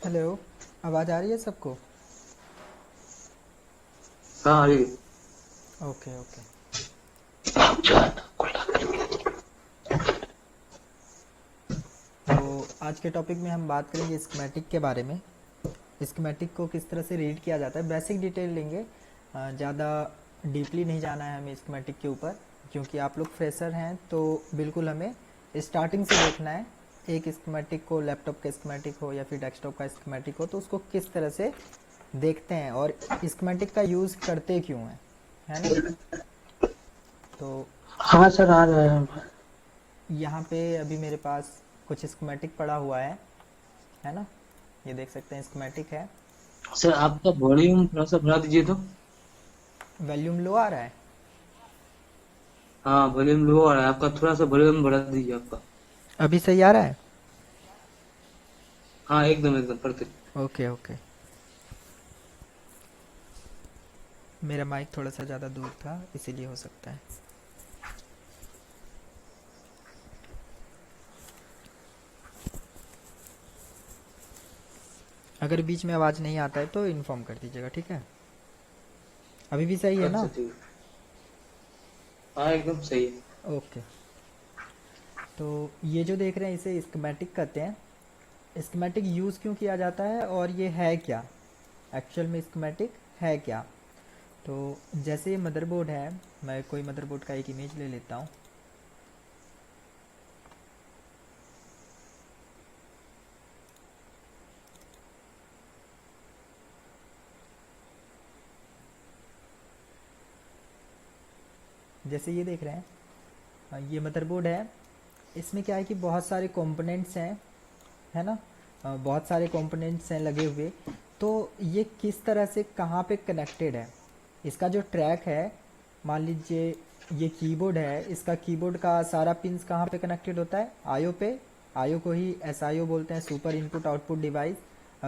Hello. आवाज़ आ रही है सबको? हाँ अरे। Okay okay. तो आज के टॉपिक में हम बात करेंगे स्कीमेटिक के बारे में। स्कीमेटिक को किस तरह से रीड किया जाता है, बेसिक डिटेल लेंगे। ज़्यादा डीपली नहीं जाना है हमें स्कीमेटिक के ऊपर, क्योंकि आप लोग फ्रेशर हैं तो बिल्कुल हमें स्टार्टिंग से देखना है। एक स्कीमेटिक को, लैपटॉप का स्कीमेटिक हो या फिर डेस्कटॉप का स्कीमेटिक हो, तो उसको किस तरह से देखते हैं और स्कीमेटिक का यूज़ करते क्यों हैं, है ना। तो हाँ सर आ रहा है। यहाँ पे अभी मेरे पास कुछ स्कीमेटिक पड़ा हुआ है ना। ये देख सकते हैं स्कीमेटिक है। सर आपका वॉल्यूम थोड़ा सा बढ़ा दीजिए तो। वॉल्यूम लो आ रहा है? हाँ वॉल्यूम लो आ रहा है आपका, थोड़ा सा वॉल्यूम बढ़ा दीजिए आपका। अभी सही आ रहा है? हाँ एकदम एकदम परफेक्ट। Okay okay. मेरा माइक थोड़ा सा ज़्यादा दूर था, इसीलिए हो सकता है। अगर बीच में आवाज़ नहीं आता है तो इन्फॉर्म कर दीजिएगा, ठीक है। अभी भी सही है अच्छा ना? ठीक है। हाँ एकदम सही है। ओके। तो ये जो देख रहे हैं इसे स्कीमेटिक कहते हैं। स्कीमेटिक यूज़ क्यों किया जाता है और ये है क्या, एक्चुअल में स्कीमेटिक है क्या। तो जैसे ये मदरबोर्ड है, मैं कोई मदरबोर्ड का एक इमेज ले लेता हूँ। जैसे ये देख रहे हैं, ये मदरबोर्ड है। इसमें क्या है कि बहुत सारे कंपोनेंट्स हैं, है ना। बहुत सारे कंपोनेंट्स हैं लगे हुए। तो ये किस तरह से कहाँ पे कनेक्टेड है, इसका जो ट्रैक है, मान लीजिए ये कीबोर्ड है, इसका कीबोर्ड का सारा पिंस कहाँ पे कनेक्टेड होता है, आईओ पे। आईओ को ही एसआईओ बोलते हैं, super input output device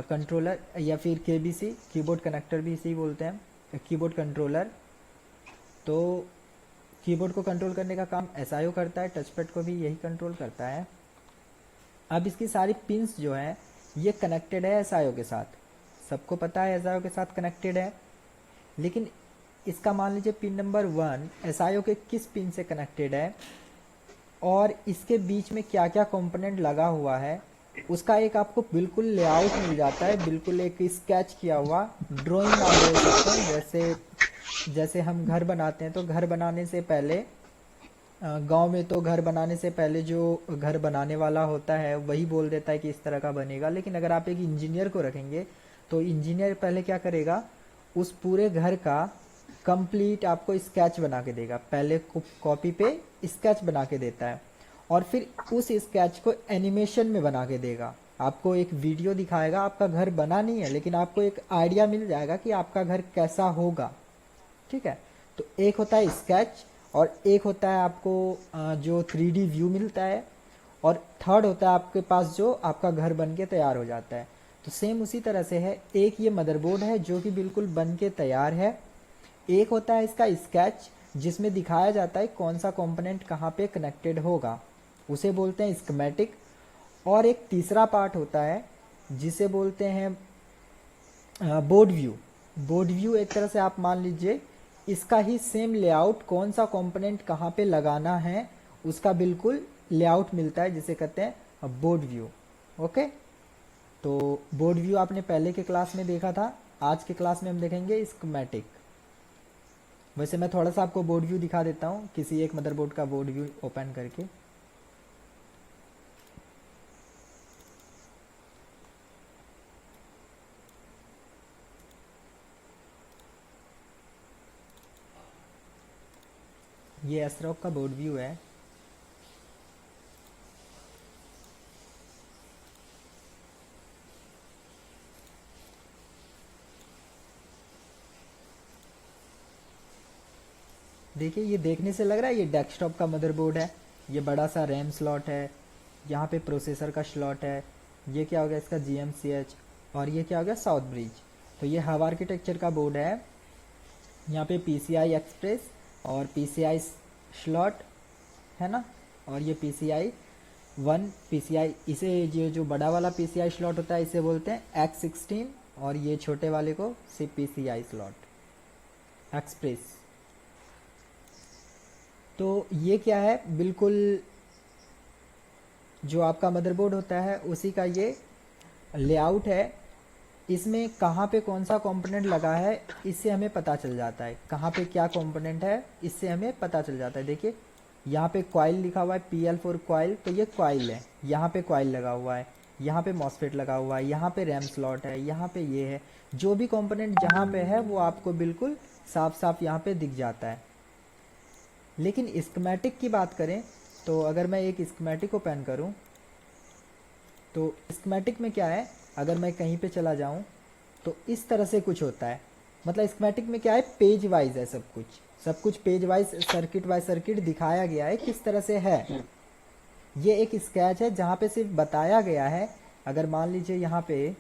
controller, या फिर केबीसी, कीबोर्ड कनेक्टर भी इसी बोलते हैं, कीबोर्ड कंट्रोलर। तो कीबोर्ड को कंट्रोल करने का काम एसआईओ करता है, टचपैड को भी यही कंट्रोल करता है। अब इसकी सारी पिंस जो हैं ये कनेक्टेड है एसआईओ के साथ, सबको पता है एसआईओ के साथ कनेक्टेड है। लेकिन इसका मान लीजिए पिन नंबर 1 एसआईओ के किस पिन से कनेक्टेड है और इसके बीच में क्या क्या कंपोनेंट लगा हुआ है, उसका एक आपको बिल्कुल लेआउट मिल जाता है, बिल्कुल एक स्केच किया हुआ ड्राइंग आप बोल सकते हैं। जैसे जैसे हम घर बनाते हैं तो घर बनाने से पहले, गांव में तो घर बनाने से पहले जो घर बनाने वाला होता है वही बोल देता है कि इस तरह का बनेगा। लेकिन अगर आप एक इंजीनियर को रखेंगे तो इंजीनियर पहले क्या करेगा, उस पूरे घर का कंप्लीट आपको स्केच बना के देगा, पहले कॉपी पे स्केच बना के देता है और फिर उस स्केच को एनिमेशन में बना के देगा। आपको एक वीडियो दिखाएगा, आपका घर बना नहीं है लेकिन आपको एक आइडिया मिल जाएगा कि आपका घर कैसा होगा, ठीक है। तो एक होता है स्केच और एक होता है आपको जो 3D व्यू मिलता है, और थर्ड होता है आपके पास जो आपका घर बन के तैयार हो जाता है। तो सेम उसी तरह से है, एक ये मदरबोर्ड है जो कि बिल्कुल बन के तैयार है। एक होता है इसका स्केच जिसमें दिखाया जाता है कौन सा कंपोनेंट कहाँ पे कनेक्टेड होगा, उसे बोलते हैं स्कीमेटिक। और एक तीसरा पार्ट होता है जिसे बोलते हैं बोर्ड व्यू। बोर्ड व्यू एक तरह से आप मान लीजिए इसका ही सेम लेआउट, कौन सा कंपोनेंट कहाँ पे लगाना है उसका बिल्कुल लेआउट मिलता है, जिसे कहते हैं बोर्ड व्यू। ओके। तो बोर्ड व्यू आपने पहले के क्लास में देखा था, आज के क्लास में हम देखेंगे स्कीमेटिक। वैसे मैं थोड़ा सा आपको बोर्ड व्यू दिखा देता हूँ, किसी एक मदरबोर्ड का बोर्ड व्यू ओपन करके। ये एसरॉक का बोर्ड व्यू है। देखिए ये देखने से लग रहा है ये डेस्कटॉप का मदरबोर्ड है। ये बड़ा सा रैम स्लॉट है, यहाँ पे प्रोसेसर का स्लॉट है, ये क्या हो गया इसका GMCH, और ये क्या हो गया साउथ ब्रिज। तो ये हब आर्किटेक्चर का बोर्ड है। यहाँ पे PCI एक्सप्रेस और PCI स्लॉट है ना, और ये PCI वन PCI, इसे ये जो बड़ा वाला PCI स्लॉट होता है इसे बोलते हैं X16, और ये छोटे वाले को सिर्फ PCI स्लॉट एक्सप्रेस। तो ये क्या है, बिल्कुल जो आपका मदरबोर्ड होता है उसी का ये लेआउट है। इसमें कहाँ पे कौन सा कंपोनेंट लगा है इससे हमें पता चल जाता है, कहाँ पे क्या कंपोनेंट है इससे हमें पता चल जाता है। देखिए यहाँ पे कॉइल लिखा हुआ है PL4 कॉइल, तो ये कॉइल है, यहाँ पे कॉइल लगा हुआ है, यहाँ पे मॉसफेट लगा हुआ है, यहाँ पे रैम स्लॉट है, यहाँ पे ये है। जो भी कंपोनेंट जहाँ पे है वो आपको बिल्कुल साफ साफ यहाँ पे दिख जाता है। लेकिन स्कीमेटिक की बात करें तो अगर मैं एक स्कीमेटिक ओपन करूं तो स्कीमेटिक में क्या है, अगर मैं कहीं पे चला जाऊं तो इस तरह से कुछ होता है। मतलब स्कीमेटिक में क्या है, पेज वाइज है सब कुछ page wise, circuit wise circuit दिखाया गया है किस तरह से है। ये एक स्केच है जहाँ पे सिर्फ बताया गया है। अगर मान लीजिए यहाँ पे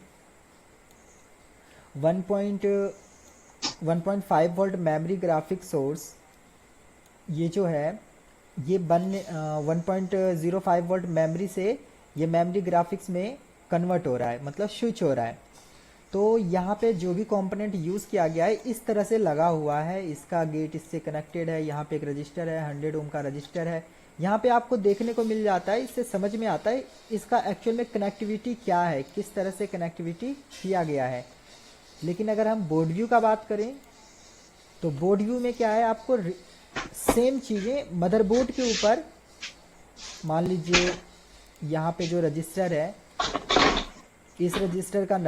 1.5 वोल्ट मेमोरी ग्राफिक सोर्स, ये जो है ये 1.05 वोल्ट मेमोरी से ये मेमोरी ग्राफिक्स में कन्वर्ट हो रहा है, मतलब स्विच हो रहा है। तो यहाँ पे जो भी कंपोनेंट यूज़ किया गया है इस तरह से लगा हुआ है, इसका गेट इससे कनेक्टेड है, यहाँ पे एक रजिस्टर है, 100 ओम का रजिस्टर है। यहाँ पे आपको देखने को मिल जाता है, इससे समझ में आता है इसका एक्चुअल में कनेक्टिविटी क्या है, किस तरह से कनेक्टिविटी किया गया है। लेकिन अगर हम बोर्ड व्यू का बात करें तो बोर्ड व्यू में क्या है, आपको सेम चीज़ें मदरबोर्ड के ऊपर, मान लीजिए यहाँ पे जो रजिस्टर है इस रजिस्टर का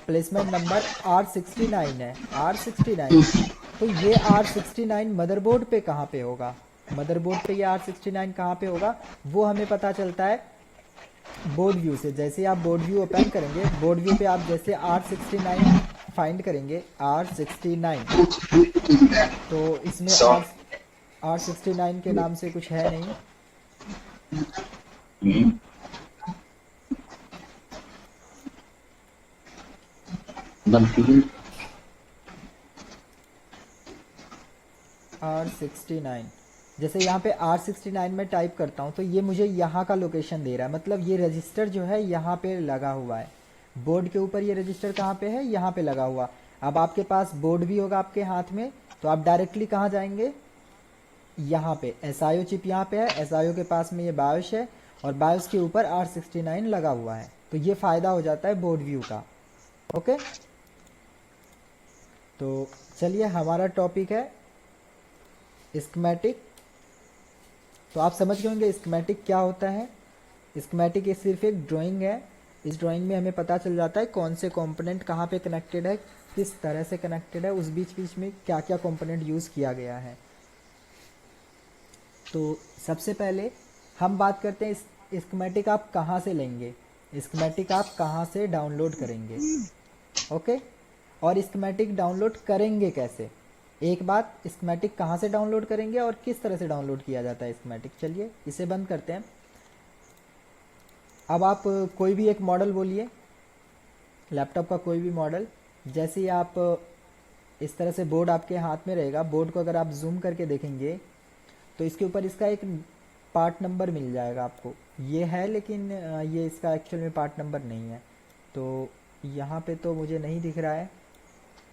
प्लेसमेंट नंबर R69 है, R69। तो ये R69 मदरबोर्ड पे कहाँ पे होगा, मदरबोर्ड पे ये R69 कहाँ पे होगा वो हमें पता चलता है बोर्ड व्यू से। जैसे आप बोर्ड व्यू ओपन करेंगे, बोर्ड व्यू पे आप जैसे R69 फाइंड करेंगे, R69, तो इसमें R69 के नाम से कुछ है नहीं। R69, जैसे यहाँ पे R69 में टाइप करता हूँ तो ये मुझे यहाँ का लोकेशन दे रहा है, मतलब ये रजिस्टर जो है यहाँ पे लगा हुआ है। बोर्ड के ऊपर ये रजिस्टर कहाँ पे है, यहाँ पे लगा हुआ। अब आपके पास बोर्ड भी होगा आपके हाथ में तो आप डायरेक्टली कहाँ जाएंगे, यहाँ पे SIO चिप यहाँ पे है, SIO के पास में ये बायोस है और बायोस के ऊपर R69 लगा हुआ है। तो ये फ़ायदा हो जाता है बोर्ड व्यू का। ओके, तो चलिए हमारा टॉपिक है स्कीमेटिक। तो आप समझ गए होंगे स्कीमेटिक क्या होता है। स्कीमेटिक ये सिर्फ एक ड्राइंग है, इस ड्राइंग में हमें पता चल जाता है कौन से कंपोनेंट कहाँ पे कनेक्टेड है, किस तरह से कनेक्टेड है, उस बीच बीच में क्या क्या कंपोनेंट यूज़ किया गया है। तो सबसे पहले हम बात करते हैं स्कीमेटिक आप कहाँ से लेंगे, स्कीमेटिक आप कहाँ से डाउनलोड करेंगे। ओके, और स्कीमेटिक डाउनलोड करेंगे कैसे। एक बात, स्कीमेटिक कहाँ से डाउनलोड करेंगे और किस तरह से डाउनलोड किया जाता है स्कीमेटिक। चलिए इसे बंद करते हैं। अब आप कोई भी एक मॉडल बोलिए, लैपटॉप का कोई भी मॉडल। जैसे ही आप इस तरह से बोर्ड आपके हाथ में रहेगा, बोर्ड को अगर आप जूम करके देखेंगे तो इसके ऊपर इसका एक पार्ट नंबर मिल जाएगा आपको। ये है लेकिन ये इसका एक्चुअल में पार्ट नंबर नहीं है। तो यहाँ पे तो मुझे नहीं दिख रहा है,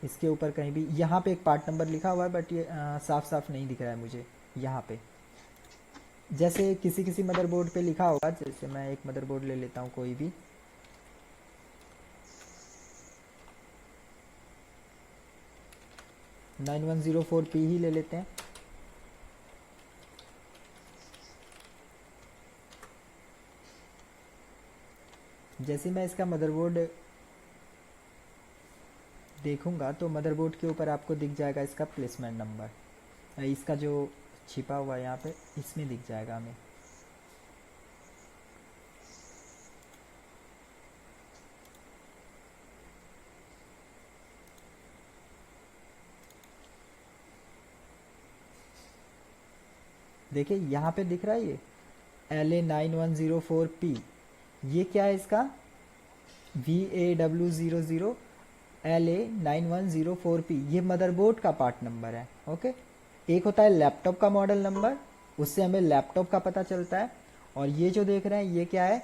इसके ऊपर कहीं भी यहाँ पे एक पार्ट नंबर लिखा हुआ है बट ये साफ साफ नहीं दिख रहा है मुझे यहाँ पे। जैसे किसी किसी मदरबोर्ड पे लिखा होगा, जैसे मैं एक मदरबोर्ड ले लेता हूँ कोई भी, X9104P ही ले लेते हैं। जैसे मैं इसका मदरबोर्ड देखूंगा तो मदरबोर्ड के ऊपर आपको दिख जाएगा इसका प्लेसमेंट नंबर, इसका जो छिपा हुआ है यहाँ पे इसमें दिख जाएगा हमें। देखिए यहाँ पे दिख रहा है ये LA9104P, ये क्या है इसका VAW00 LA9104P, ये मदरबोर्ड का पार्ट नंबर है। ओके, एक होता है लैपटॉप का मॉडल नंबर, उससे हमें लैपटॉप का पता चलता है, और ये जो देख रहे हैं ये क्या है,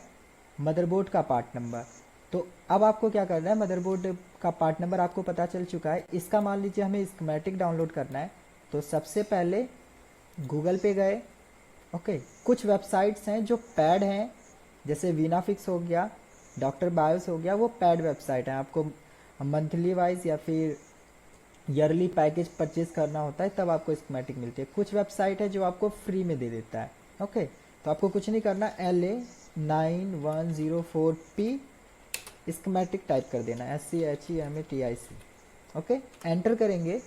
मदरबोर्ड का पार्ट नंबर। तो अब आपको क्या करना है, मदरबोर्ड का पार्ट नंबर आपको पता चल चुका है। इसका मान लीजिए हमें स्कीमेटिक डाउनलोड करना है, तो सबसे पहले गूगल पे गए। ओके, कुछ वेबसाइट्स हैं जो पैड हैं, जैसे वीनाफिक्स हो गया, डॉक्टर बायोस हो गया, वो पैड वेबसाइट है। आपको मंथली वाइज या फिर ईयरली पैकेज परचेज करना होता है तब आपको स्कीमेटिक मिलती है। कुछ वेबसाइट है जो आपको फ्री में दे देता है। ओके, तो आपको कुछ नहीं करना, LA9104P स्कीमेटिक टाइप कर देना, SCHEMATIC। ओके, एंटर करेंगे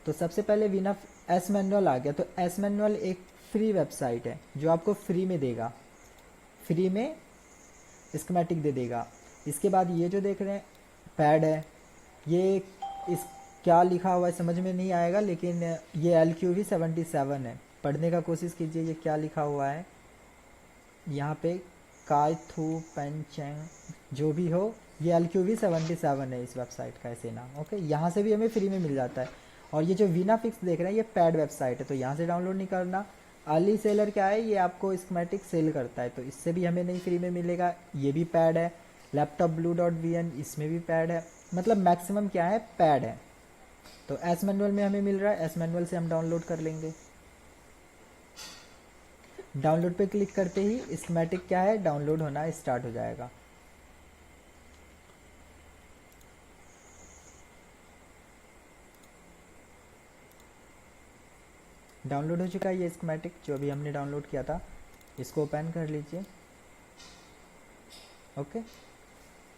तो सबसे पहले वीना एस मैनुअल आ गया। तो एस मैनुअल एक फ्री वेबसाइट है जो आपको फ्री में देगा, फ्री में स्कीमेटिक दे देगा। इसके बाद ये जो देख रहे हैं पैड है, ये इस क्या लिखा हुआ है समझ में नहीं आएगा, लेकिन ये LQV77 है। पढ़ने का कोशिश कीजिए ये क्या लिखा हुआ है यहाँ पे, काय थू पेंचेंग जो भी हो, ये LQV77 है इस वेबसाइट का ऐसे नाम। ओके, यहाँ से भी हमें फ्री में मिल जाता है। और ये जो वीनाफिक्स देख रहे हैं ये पैड वेबसाइट है, तो यहाँ से डाउनलोड नहीं करना। अर्ली सेलर क्या है, ये आपको स्कीमेटिक सेल करता है, तो इससे भी हमें नहीं फ्री में मिलेगा। ये भी पैड है। लैपटॉप blue.vn, इसमें भी पैड है। मतलब मैक्सिमम क्या है, पैड है। तो एस मैनुअल में हमें मिल रहा है, एस मैनुअल से हम डाउनलोड कर लेंगे। डाउनलोड पे क्लिक करते ही स्कीमेटिक क्या है, डाउनलोड होना स्टार्ट हो जाएगा। डाउनलोड हो चुका है ये स्कीमेटिक जो अभी हमने डाउनलोड किया था। इसको ओपन कर लीजिए। ओके,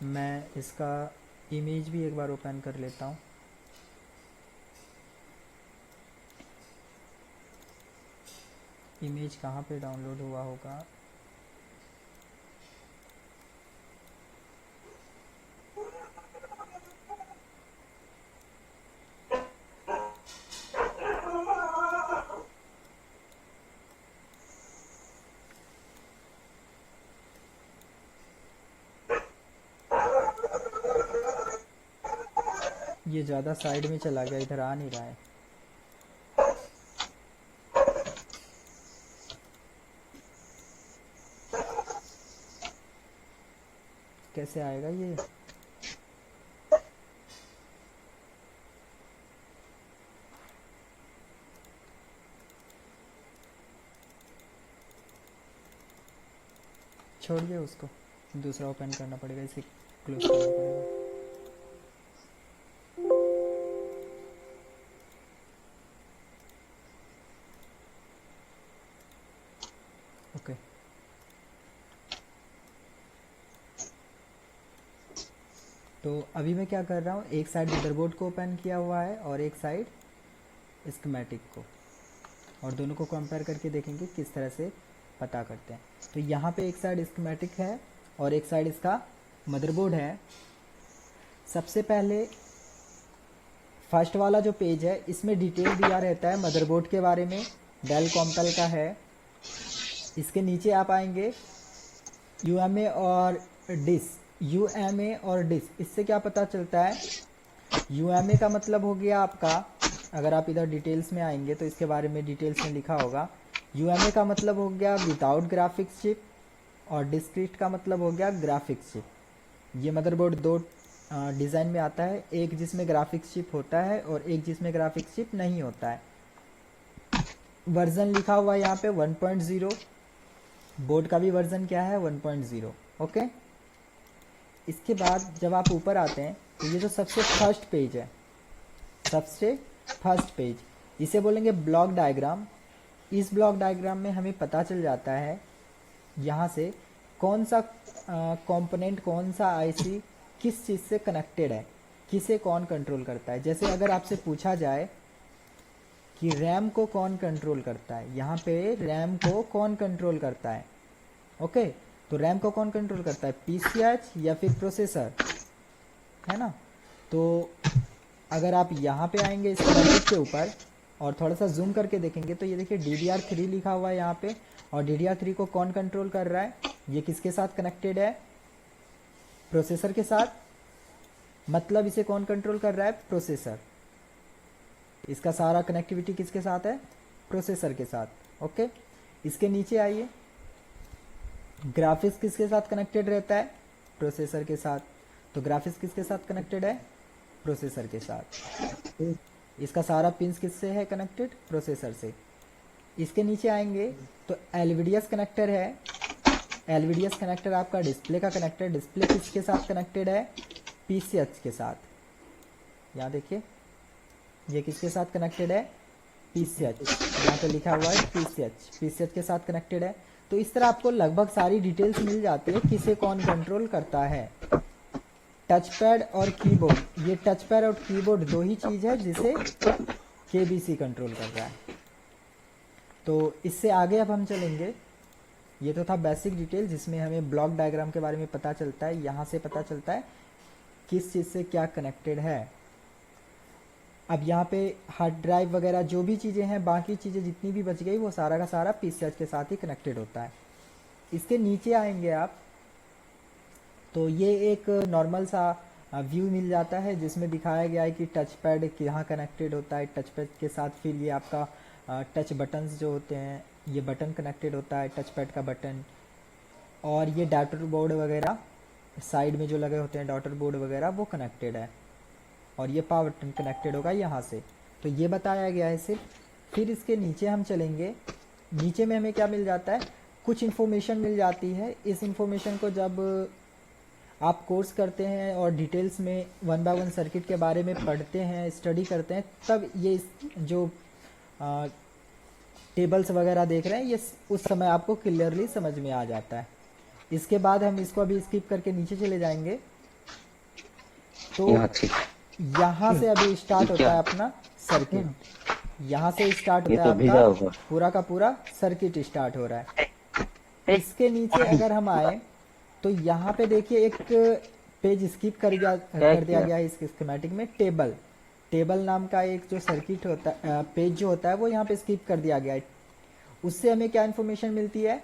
मैं इसका इमेज भी एक बार ओपन कर लेता हूँ। इमेज कहाँ पे डाउनलोड हुआ होगा, ये ज़्यादा साइड में चला गया, इधर आ नहीं रहा है। कैसे आएगा ये, छोड़िए उसको, दूसरा ओपन करना पड़ेगा, इसे क्लोज करना पड़ेगा। ओके, तो अभी मैं क्या कर रहा हूँ, एक साइड मदरबोर्ड को ओपन किया हुआ है और एक साइड स्कीमेटिक को, और दोनों को कंपेयर करके देखेंगे किस तरह से पता करते हैं। तो यहाँ पे एक साइड स्कीमेटिक है और एक साइड इसका मदरबोर्ड है। सबसे पहले फर्स्ट वाला जो पेज है इसमें डिटेल दिया रहता है मदरबोर्ड के बारे में, डेल कॉम्पल का है। इसके नीचे आप आएंगे UMA और डिस, UMA और डिस, इससे क्या पता चलता है, UMA का मतलब हो गया आपका, अगर आप इधर डिटेल्स में आएंगे तो इसके बारे में डिटेल्स में लिखा होगा। UMA का मतलब हो गया विदाउट ग्राफिक्स चिप, और डिस्क्रीट का मतलब हो गया ग्राफिक्स चिप। ये मदरबोर्ड दो डिज़ाइन में आता है, एक जिसमें ग्राफिक्स चिप होता है और एक जिसमें ग्राफिक्स चिप नहीं होता है। वर्जन लिखा हुआ है यहाँ पे 1.0, बोर्ड का भी वर्जन क्या है 1.0। ओके, इसके बाद जब आप ऊपर आते हैं तो ये जो सबसे फर्स्ट पेज है, सबसे फर्स्ट पेज, इसे बोलेंगे ब्लॉक डायग्राम। इस ब्लॉक डायग्राम में हमें पता चल जाता है यहाँ से कौन सा कंपोनेंट, कौन सा आईसी किस चीज़ से कनेक्टेड है, किसे कौन कंट्रोल करता है। जैसे अगर आपसे पूछा जाए कि रैम को कौन कंट्रोल करता है, यहाँ पे रैम को कौन कंट्रोल करता है। ओके, तो रैम को कौन कंट्रोल करता है, PCH या फिर प्रोसेसर, है ना। तो अगर आप यहाँ पे आएंगे इस सर्किट के ऊपर और थोड़ा सा जूम करके देखेंगे तो ये देखिए DDR3 लिखा हुआ है यहाँ पे, और DDR3 को कौन कंट्रोल कर रहा है, ये किसके साथ कनेक्टेड है, प्रोसेसर के साथ। मतलब इसे कौन कंट्रोल कर रहा है, प्रोसेसर। इसका सारा कनेक्टिविटी किसके साथ है, प्रोसेसर के साथ। ओके, इसके नीचे आइए, ग्राफिक्स किसके साथ कनेक्टेड रहता है? प्रोसेसर के साथ। तो ग्राफिक्स किसके साथ कनेक्टेड है? प्रोसेसर के साथ। इसका सारा पिंस किससे है कनेक्टेड? प्रोसेसर से। इसके नीचे आएंगे तो एलवीडीएस कनेक्टर है। एलवीडीएस कनेक्टर आपका डिस्प्ले का कनेक्टर। डिस्प्ले किसके साथ कनेक्टेड है? पीसीएच के साथ। यहाँ देखिए, ये किसके साथ कनेक्टेड है? पीसीएच। यहाँ पे लिखा हुआ है पीसीएच, पीसीएच के साथ कनेक्टेड है। तो इस तरह आपको लगभग सारी डिटेल्स मिल जाती है किसे कौन कंट्रोल करता है। टच पैड और कीबोर्ड, ये टच पैड और कीबोर्ड दो ही चीज है जिसे केबीसी कंट्रोल कर रहा है। तो इससे आगे अब हम चलेंगे। ये तो था बेसिक डिटेल जिसमें हमें ब्लॉक डायग्राम के बारे में पता चलता है। यहाँ से पता चलता है किस चीज़ से क्या कनेक्टेड है। अब यहाँ पे हार्ड ड्राइव वगैरह जो भी चीज़ें हैं, बाकी चीज़ें जितनी भी बच गई वो सारा का सारा पीसीएच के साथ ही कनेक्टेड होता है। इसके नीचे आएंगे आप तो ये एक नॉर्मल सा व्यू मिल जाता है जिसमें दिखाया गया है कि टच पैड यहाँ कनेक्टेड होता है। टच पैड के साथ फिर ये आपका टच बटन्स जो होते हैं, ये बटन कनेक्टेड होता है, टच पैड का बटन। और ये डॉटर बोर्ड वगैरह साइड में जो लगे होते हैं, डॉटर बोर्ड वगैरह, वो कनेक्टेड है। और ये पावर बटन कनेक्टेड होगा यहाँ से। तो ये बताया गया है सिर्फ। फिर इसके नीचे हम चलेंगे। नीचे में हमें क्या मिल जाता है? कुछ इन्फॉर्मेशन मिल जाती है। इस इन्फॉर्मेशन को जब आप कोर्स करते हैं और डिटेल्स में 1 बाय 1 सर्किट के बारे में पढ़ते हैं, स्टडी करते हैं, तब ये जो टेबल्स वगैरह देख रहे हैं ये उस समय आपको क्लियरली समझ में आ जाता है। इसके बाद हम इसको अभी स्किप करके नीचे चले जाएंगे। तो यहाँ से अभी स्टार्ट होता है अपना सर्किट। यहाँ से स्टार्ट होता है आपका पूरा का पूरा सर्किट स्टार्ट हो रहा है। इसके नीचे अगर हम आए तो यहाँ पे देखिए एक पेज स्किप कर दिया गया है इस स्कीमेटिक में। टेबल नाम का एक जो सर्किट होता है, पेज जो होता है, वो यहाँ पे स्किप कर दिया गया है। उससे हमें क्या इन्फॉर्मेशन मिलती है?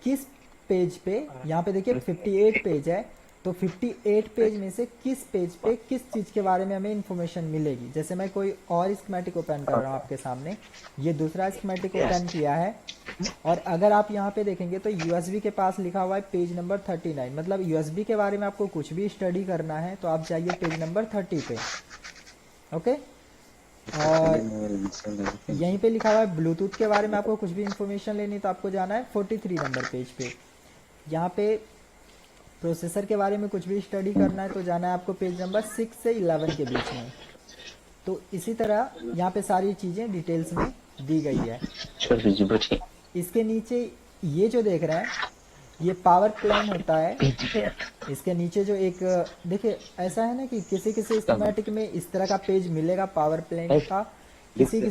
किस पेज पे, यहाँ पे देखिए 58 पेज है, तो 58 पेज में से किस पेज पे किस चीज़ के बारे में हमें इन्फॉर्मेशन मिलेगी। जैसे मैं कोई और स्कीमेटिक ओपन कर रहा हूँ आपके सामने, ये दूसरा स्कीमेटिक ओपन किया है, और अगर आप यहाँ पे देखेंगे तो यूएसबी के पास लिखा हुआ है पेज नंबर 39। मतलब यूएसबी के बारे में आपको कुछ भी स्टडी करना है तो आप जाइए पेज नंबर 30 पे। ओके। और यहीं पे लिखा हुआ है ब्लूटूथ के बारे में आपको कुछ भी इंफॉर्मेशन लेनी तो आपको जाना है 43 नंबर पेज पे। यहाँ पे प्रोसेसर के बारे में कुछ भी स्टडी करना है तो जाना है आपको पेज नंबर 6 से 11 के बीच में। तो इसी तरह यहाँ पे सारी चीज़ें डिटेल्स में दी गई है। इसके नीचे ये जो देख रहे हैं ये पावर प्लान होता है। इसके नीचे जो एक देखिए, ऐसा है ना कि किसी किसी स्कीमेटिक में इस तरह का पेज मिलेगा पावर प्लान का, किसी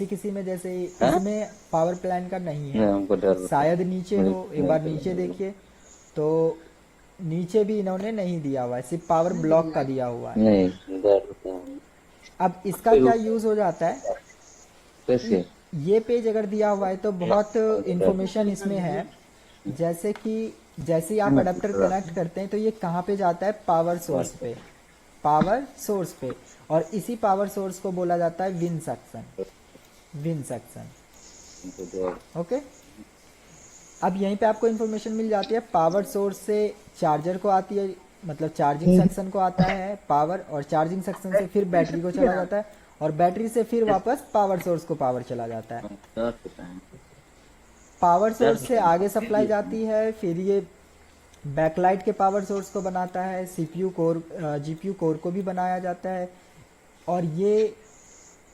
किसी में जैसे इसमें पावर प्लान का नहीं है, शायद नीचे हो। एक बार नीचे देखिए तो नीचे भी इन्होंने नहीं दिया हुआ है, सिर्फ पावर ब्लॉक का दिया हुआ है। अब इसका क्या यूज हो जाता है? ये पेज अगर दिया हुआ है तो बहुत इंफॉर्मेशन इसमें है। जैसे कि जैसे ही आप अडेप्टर कनेक्ट करते हैं तो ये कहाँ पे जाता है? पावर सोर्स पे। पावर सोर्स पे। और इसी पावर सोर्स को बोला जाता है विन सेक्शन। ओके। अब यहीं पे आपको इंफॉर्मेशन मिल जाती है। पावर सोर्स से चार्जर को आती है, मतलब चार्जिंग सेक्शन को आता है पावर, और चार्जिंग सेक्शन से फिर बैटरी को चला जाता है, और बैटरी से फिर वापस पावर सोर्स को पावर चला जाता है। पावर सोर्स से आगे सप्लाई जाती है, फिर ये बैकलाइट के पावर सोर्स को बनाता है, सीपीयू कोर, जीपीयू कोर को भी बनाया जाता है। और ये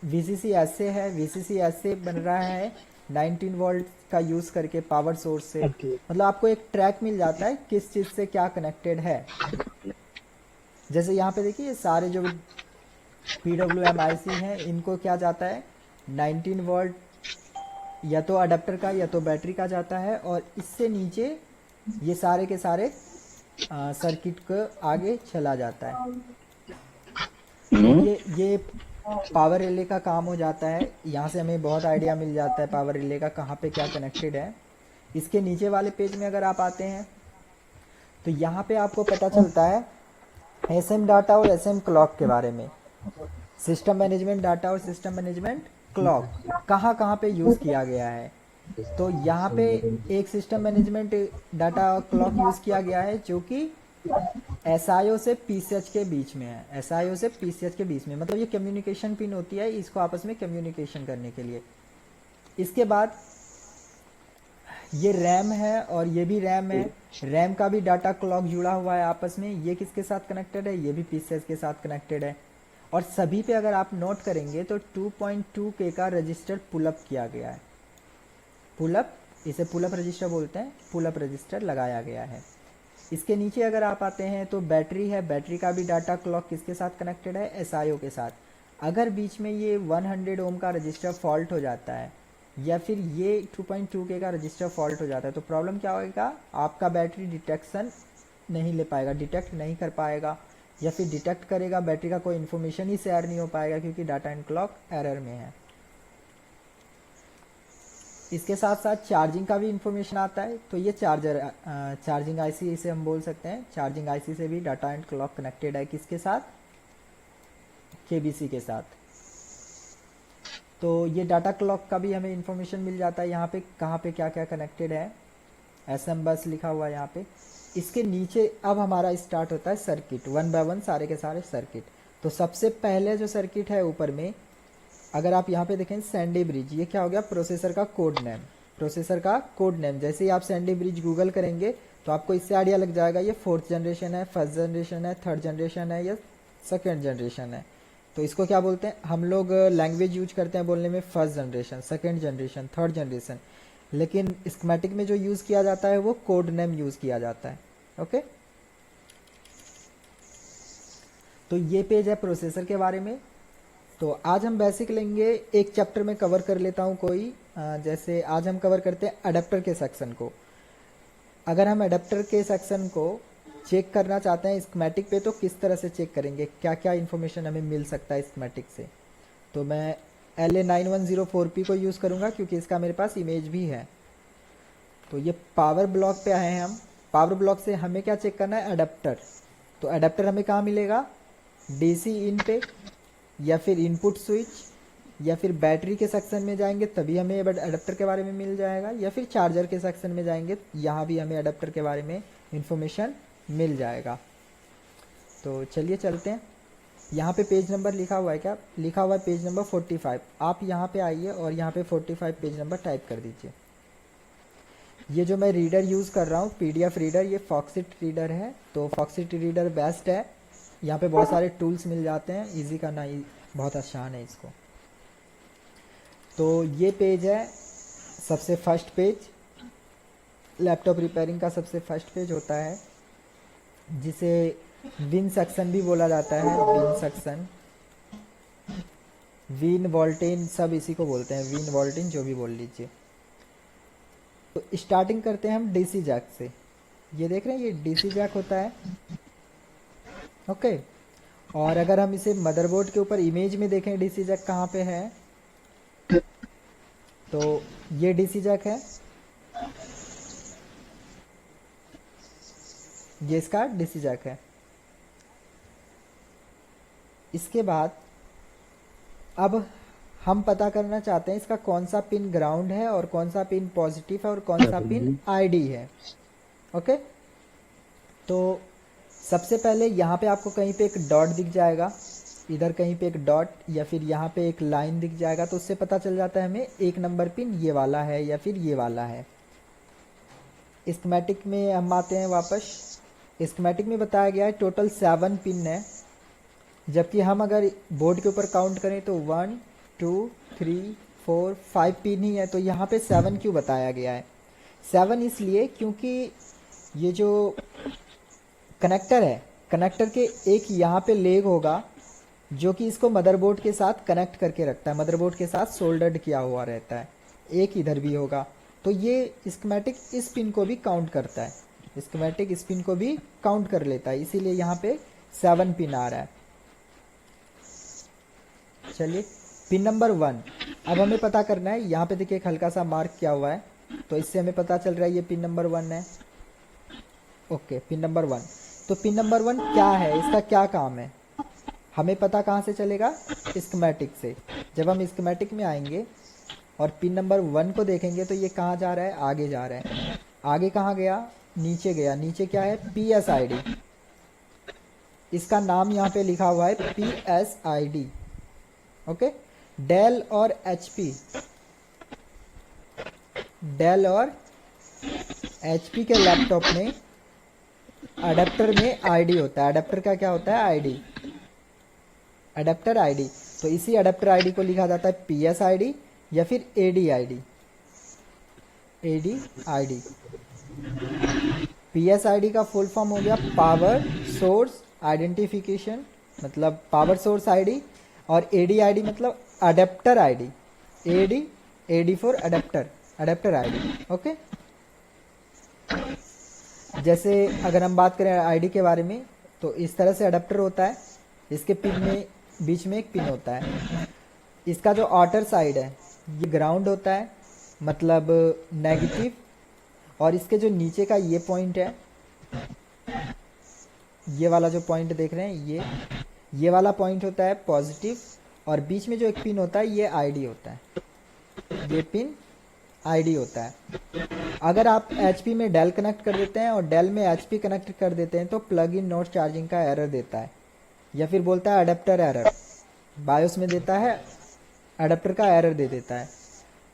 वीसीसी ऐसे है, वीसीसी ऐसे बन रहा है 19 वोल्ट का यूज करके पावर सोर्स से। मतलब आपको एक ट्रैक मिल जाता है किस चीज से क्या कनेक्टेड है। जैसे यहाँ पे देखिए सारे जो PWM-IC हैं इनको क्या जाता है? 19 वोल्ट या तो अडेप्टर का या तो बैटरी का जाता है, और इससे नीचे ये सारे के सारे सर्किट को आगे चला जाता है। ये पावर रिले का काम हो जाता है। यहाँ से हमें बहुत आइडिया मिल जाता है पावर रिले का कहाँ पे क्या कनेक्टेड है। इसके नीचे वाले पेज में अगर आप आते हैं तो यहाँ पे आपको पता चलता है एसएम डाटा और एसएम क्लॉक के बारे में। सिस्टम मैनेजमेंट डाटा और सिस्टम मैनेजमेंट क्लॉक कहाँ कहाँ पे यूज किया गया है। तो यहाँ पे एक system management data clock use किया गया है जो कि एसआईओ से पीसीएच के बीच में है। एसआईओ से पीसीएच के बीच में मतलब ये कम्युनिकेशन पिन होती है, इसको आपस में कम्युनिकेशन करने के लिए। इसके बाद ये रैम है और ये भी रैम है। रैम का भी डाटा क्लॉक जुड़ा हुआ है आपस में। ये किसके साथ कनेक्टेड है? ये भी पीसीएच के साथ कनेक्टेड है। और सभी पे अगर आप नोट करेंगे तो 2.2K का रजिस्टर पुलअप किया गया है। पुलअप, इसे पुलअप रजिस्टर बोलते हैं, पुलअप रजिस्टर लगाया गया है। इसके नीचे अगर आप आते हैं तो बैटरी है। बैटरी का भी डाटा क्लॉक किसके साथ कनेक्टेड है? एसआईओ के साथ। अगर बीच में ये 100 ओम का रजिस्टर फॉल्ट हो जाता है या फिर ये 2.2K का रजिस्टर फॉल्ट हो जाता है तो प्रॉब्लम क्या होगा? आपका बैटरी डिटेक्शन नहीं ले पाएगा, डिटेक्ट नहीं कर पाएगा, या फिर डिटेक्ट करेगा बैटरी का कोई इन्फॉर्मेशन ही शेयर नहीं हो पाएगा क्योंकि डाटा एंड क्लॉक एरर में है। इसके साथ साथ चार्जिंग का भी इंफॉर्मेशन आता है। तो ये चार्जिंग आईसी इसे हम बोल सकते हैं। चार्जिंग आईसी से भी डाटा एंड क्लॉक कनेक्टेड है किसके साथ? केबीसी के साथ। तो ये डाटा क्लॉक का भी हमें इंफॉर्मेशन मिल जाता है यहाँ पे कहाँ पे क्या क्या कनेक्टेड है। एसएम बस लिखा हुआ है यहाँ पे। इसके नीचे अब हमारा स्टार्ट होता है सर्किट, वन बाय वन सारे के सारे सर्किट। तो सबसे पहले जो सर्किट है ऊपर में, अगर आप यहाँ पे देखें सैंडी ब्रिज, ये क्या हो गया? प्रोसेसर का कोड नेम। प्रोसेसर का कोड नेम, जैसे ही आप सैंडी ब्रिज गूगल करेंगे तो आपको इससे आइडिया लग जाएगा ये 4th जनरेशन है, 1st जनरेशन है, 3rd जनरेशन है या 2nd जनरेशन है। तो इसको क्या बोलते हैं? हम लोग लैंग्वेज यूज करते हैं बोलने में 1st generation, 2nd generation, 3rd generation, लेकिन स्कीमेटिक में जो यूज किया जाता है वो कोड नेम यूज किया जाता है। ओके, तो ये पेज है प्रोसेसर के बारे में। तो आज हम बेसिक लेंगे, एक चैप्टर में कवर कर लेता हूँ कोई। जैसे आज हम कवर करते हैं अडेप्टर के सेक्शन को। अगर हम अडेप्टर के सेक्शन को चेक करना चाहते हैं स्कीमेटिक पे तो किस तरह से चेक करेंगे, क्या क्या इन्फॉर्मेशन हमें मिल सकता है स्कीमेटिक से। तो मैं LA9104P को यूज़ करूँगा क्योंकि इसका मेरे पास इमेज भी है। तो ये पावर ब्लॉक पे आए हैं हम। पावर ब्लॉक से हमें क्या चेक करना है? अडेप्टर। तो अडेप्टर हमें कहाँ मिलेगा? डीसी इन पे, या फिर इनपुट स्विच, या फिर बैटरी के सेक्शन में जाएंगे तभी हमें अडेप्टर के बारे में मिल जाएगा, या फिर चार्जर के सेक्शन में जाएंगे यहाँ भी हमें अडेप्टर के बारे में इंफॉर्मेशन मिल जाएगा। तो चलिए चलते हैं। यहाँ पे पेज नंबर लिखा हुआ है, क्या लिखा हुआ है? Page number 45। आप यहाँ पे आइए और यहाँ पे 45 पेज नंबर टाइप कर दीजिए। ये जो मैं रीडर यूज़ कर रहा हूँ PDF रीडर, ये फॉक्सिट रीडर है। तो फॉक्सिट रीडर बेस्ट है। यहाँ पे बहुत सारे टूल्स मिल जाते हैं, इजी करना बहुत आसान है इसको। तो ये पेज है सबसे फर्स्ट पेज, लैपटॉप रिपेयरिंग का सबसे फर्स्ट पेज होता है, जिसे विन सेक्शन भी बोला जाता है। विन सेक्शन, विन वोल्टेन, सब इसी को बोलते हैं, विन वोल्टेन जो भी बोल लीजिए। तो स्टार्टिंग करते हैं हम डीसी जैक से। ये देख रहे हैं, ये डीसी जैक होता है। ओके, और अगर हम इसे मदरबोर्ड के ऊपर इमेज में देखें डीसी जैक कहाँ पे है, तो ये डीसी जैक है, ये इसका डीसी जैक है। इसके बाद अब हम पता करना चाहते हैं इसका कौन सा पिन ग्राउंड है और कौन सा पिन पॉजिटिव है और कौन सा पिन आईडी है। ओके, तो सबसे पहले यहाँ पे आपको कहीं पे एक डॉट दिख जाएगा, इधर कहीं पे एक डॉट, या फिर यहाँ पे एक लाइन दिख जाएगा। तो उससे पता चल जाता है हमें एक नंबर पिन ये वाला है या फिर ये वाला है। स्कीमेटिक में हम आते हैं वापस। स्कीमेटिक में बताया गया है टोटल 7 पिन है, जबकि हम अगर बोर्ड के ऊपर काउंट करें तो 1 2 3 4 5 पिन ही है। तो यहाँ पे 7 क्यों बताया गया है? 7 इसलिए क्योंकि ये जो कनेक्टर है, कनेक्टर के एक यहाँ पे लेग होगा जो कि इसको मदरबोर्ड के साथ कनेक्ट करके रखता है, मदरबोर्ड के साथ सोल्डर्ड किया हुआ रहता है। एक इधर भी होगा। तो ये स्कीमेटिक इस पिन को भी काउंट करता है, स्कीमेटिक इस पिन को भी काउंट कर लेता है, इसीलिए यहाँ पे 7 पिन आ रहा है। चलिए पिन नंबर 1 अब हमें पता करना है। यहाँ पे देखिए एक हल्का सा मार्क किया हुआ है, तो इससे हमें पता चल रहा है ये पिन नंबर 1 है। Okay, pin number 1। तो पिन नंबर 1 क्या है, इसका क्या काम है, हमें पता कहाँ से चलेगा? स्कीमेटिक से। जब हम स्कीमेटिक में आएंगे और पिन नंबर 1 को देखेंगे तो ये कहाँ जा रहा है, आगे जा रहा है। आगे कहाँ गया, नीचे गया। नीचे क्या है, PSID। इसका नाम यहाँ पे लिखा हुआ है PSID। ओके। डेल और HP, डेल और HP के लैपटॉप में अडेप्टर में आईडी होता है। अडेप्टर का क्या होता है, आईडी, अडेप्टर आईडी। तो इसी अडेप्टर आईडी को लिखा जाता है PSID या फिर ADID। ADID, PSID का फुल फॉर्म हो गया पावर सोर्स आइडेंटिफिकेशन, मतलब पावर सोर्स आईडी। और ADID मतलब adapter ID. AD for adapter, adapter ID. Okay. जैसे अगर हम बात करें आईडी के बारे में, तो इस तरह से अडेप्टर होता है। इसके पिन में बीच में एक पिन होता है। इसका जो आउटर साइड है ये ग्राउंड होता है, मतलब नेगेटिव। और इसके जो नीचे का ये पॉइंट है, ये वाला जो पॉइंट देख रहे हैं, ये वाला पॉइंट होता है पॉजिटिव। और बीच में जो एक पिन होता है ये आईडी होता है, ये पिन आईडी होता है। अगर आप HP में डेल कनेक्ट कर देते हैं और डेल में HP कनेक्ट कर देते हैं तो प्लग इन नॉट चार्जिंग का एरर देता है, या फिर बोलता है अडेप्टर एरर। बायोस में देता है अडेप्टर का एरर दे देता है।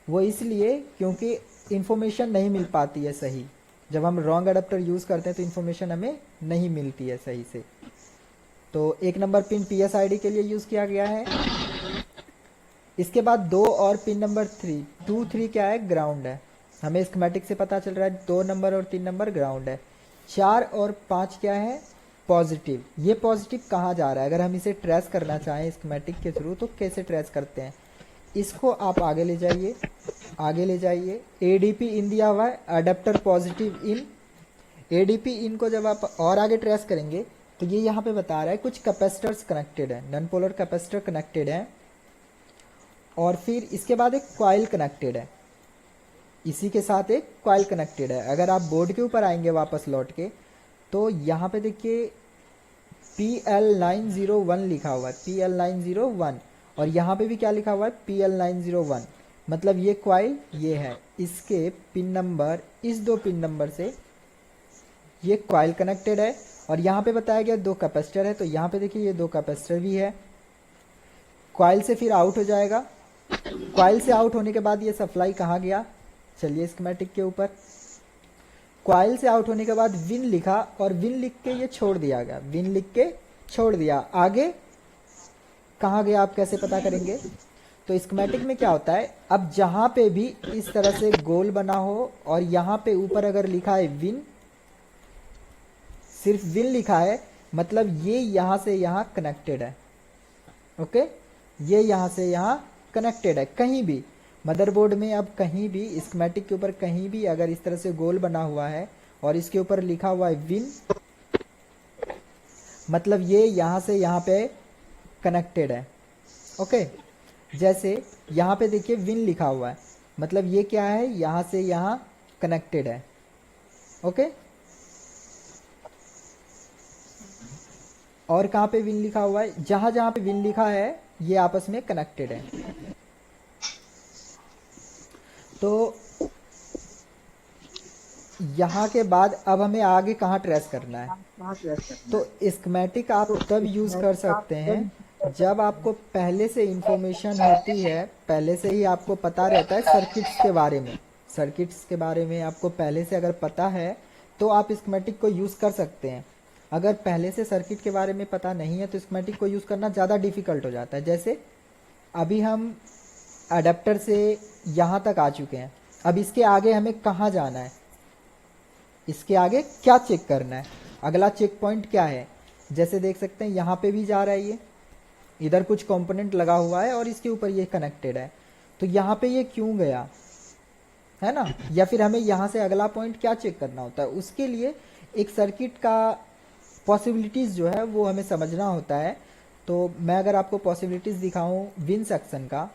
वो इसलिए क्योंकि इंफॉर्मेशन नहीं मिल पाती है सही। जब हम रॉन्ग अडेप्टर यूज़ करते हैं तो इंफॉर्मेशन हमें नहीं मिलती है सही से। तो 1 नंबर पिन PSID के लिए यूज़ किया गया है। इसके बाद 2 और पिन नंबर 3, 2, 3 क्या है, ग्राउंड है। हमें स्कीमेटिक से पता चल रहा है 2 नंबर और 3 नंबर ग्राउंड है। 4 और 5 क्या है, पॉजिटिव। ये पॉजिटिव कहाँ जा रहा है, अगर हम इसे ट्रेस करना चाहें स्कीमेटिक के थ्रू तो कैसे ट्रेस करते हैं। इसको आप आगे ले जाइए, आगे ले जाइए। ADP इन दिया हुआ है, अडेप्टर पॉजिटिव इन। ADP इन को जब आप और आगे ट्रेस करेंगे तो ये यहाँ पे बता रहा है कुछ कैपेसिटर्स कनेक्टेड है, नॉन पोलर कैपेसिटर कनेक्टेड है। और फिर इसके बाद एक कॉइल कनेक्टेड है, इसी के साथ एक कॉइल कनेक्टेड है। अगर आप बोर्ड के ऊपर आएंगे वापस लौट के तो यहाँ पे देखिए PL901 लिखा हुआ है, PL901। और यहाँ पे भी क्या लिखा हुआ है, PL901। मतलब ये कॉइल ये है, इसके पिन नंबर, इस 2 पिन नंबर से ये कॉइल कनेक्टेड है। और यहाँ पे बताया गया 2 कैपेसिटर है, तो यहाँ पे देखिए ये 2 कैपेसिटर भी है। कॉइल से फिर आउट हो जाएगा। कॉइल से आउट होने के बाद ये सप्लाई कहाँ गया, चलिए स्कीमेटिक के ऊपर। कॉइल से आउट होने के बाद विन लिखा और विन लिख के ये छोड़ दिया गया, विन लिख के छोड़ दिया। आगे कहाँ गया आप कैसे पता करेंगे। तो स्कीमेटिक में क्या होता है, अब जहां पे भी इस तरह से गोल बना हो और यहाँ पे ऊपर अगर लिखा है विन, सिर्फ विन लिखा है, मतलब ये यहाँ से यहाँ कनेक्टेड है। ओके, ये यहाँ से यहाँ कनेक्टेड है। कहीं भी मदरबोर्ड में अब कहीं भी स्कीमेटिक के ऊपर कहीं भी अगर इस तरह से गोल बना हुआ है और इसके ऊपर लिखा हुआ है विन, मतलब ये यहाँ से यहाँ पे कनेक्टेड है। ओके, जैसे यहाँ पे देखिए विन लिखा हुआ है, मतलब ये क्या है, यहाँ से यहाँ कनेक्टेड है। ओके, और कहाँ पे विन लिखा हुआ है, जहां जहां पे विन लिखा है ये आपस में कनेक्टेड है। तो यहाँ के बाद अब हमें आगे कहाँ ट्रेस करना है। तो स्कीमेटिक आप तब यूज कर सकते हैं जब आपको पहले से इंफॉर्मेशन होती है, पहले से ही आपको पता रहता है सर्किट्स के बारे में। सर्किट्स के बारे में आपको पहले से अगर पता है तो आप स्कीमेटिक को यूज कर सकते हैं। अगर पहले से सर्किट के बारे में पता नहीं है तो स्कीमेटिक को यूज करना ज़्यादा डिफिकल्ट हो जाता है। जैसे अभी हम अडेप्टर से यहाँ तक आ चुके हैं, अब इसके आगे हमें कहाँ जाना है, इसके आगे क्या चेक करना है, अगला चेक पॉइंट क्या है। जैसे देख सकते हैं यहाँ पे भी जा रहा है, ये इधर कुछ कंपोनेंट लगा हुआ है और इसके ऊपर ये कनेक्टेड है, तो यहाँ पे ये क्यों गया है ना। या फिर हमें यहाँ से अगला पॉइंट क्या चेक करना होता है, उसके लिए एक सर्किट का पॉसिबिलिटीज़ जो है वो हमें समझना होता है। तो मैं अगर आपको पॉसिबिलिटीज़ दिखाऊं विन सेक्शन का,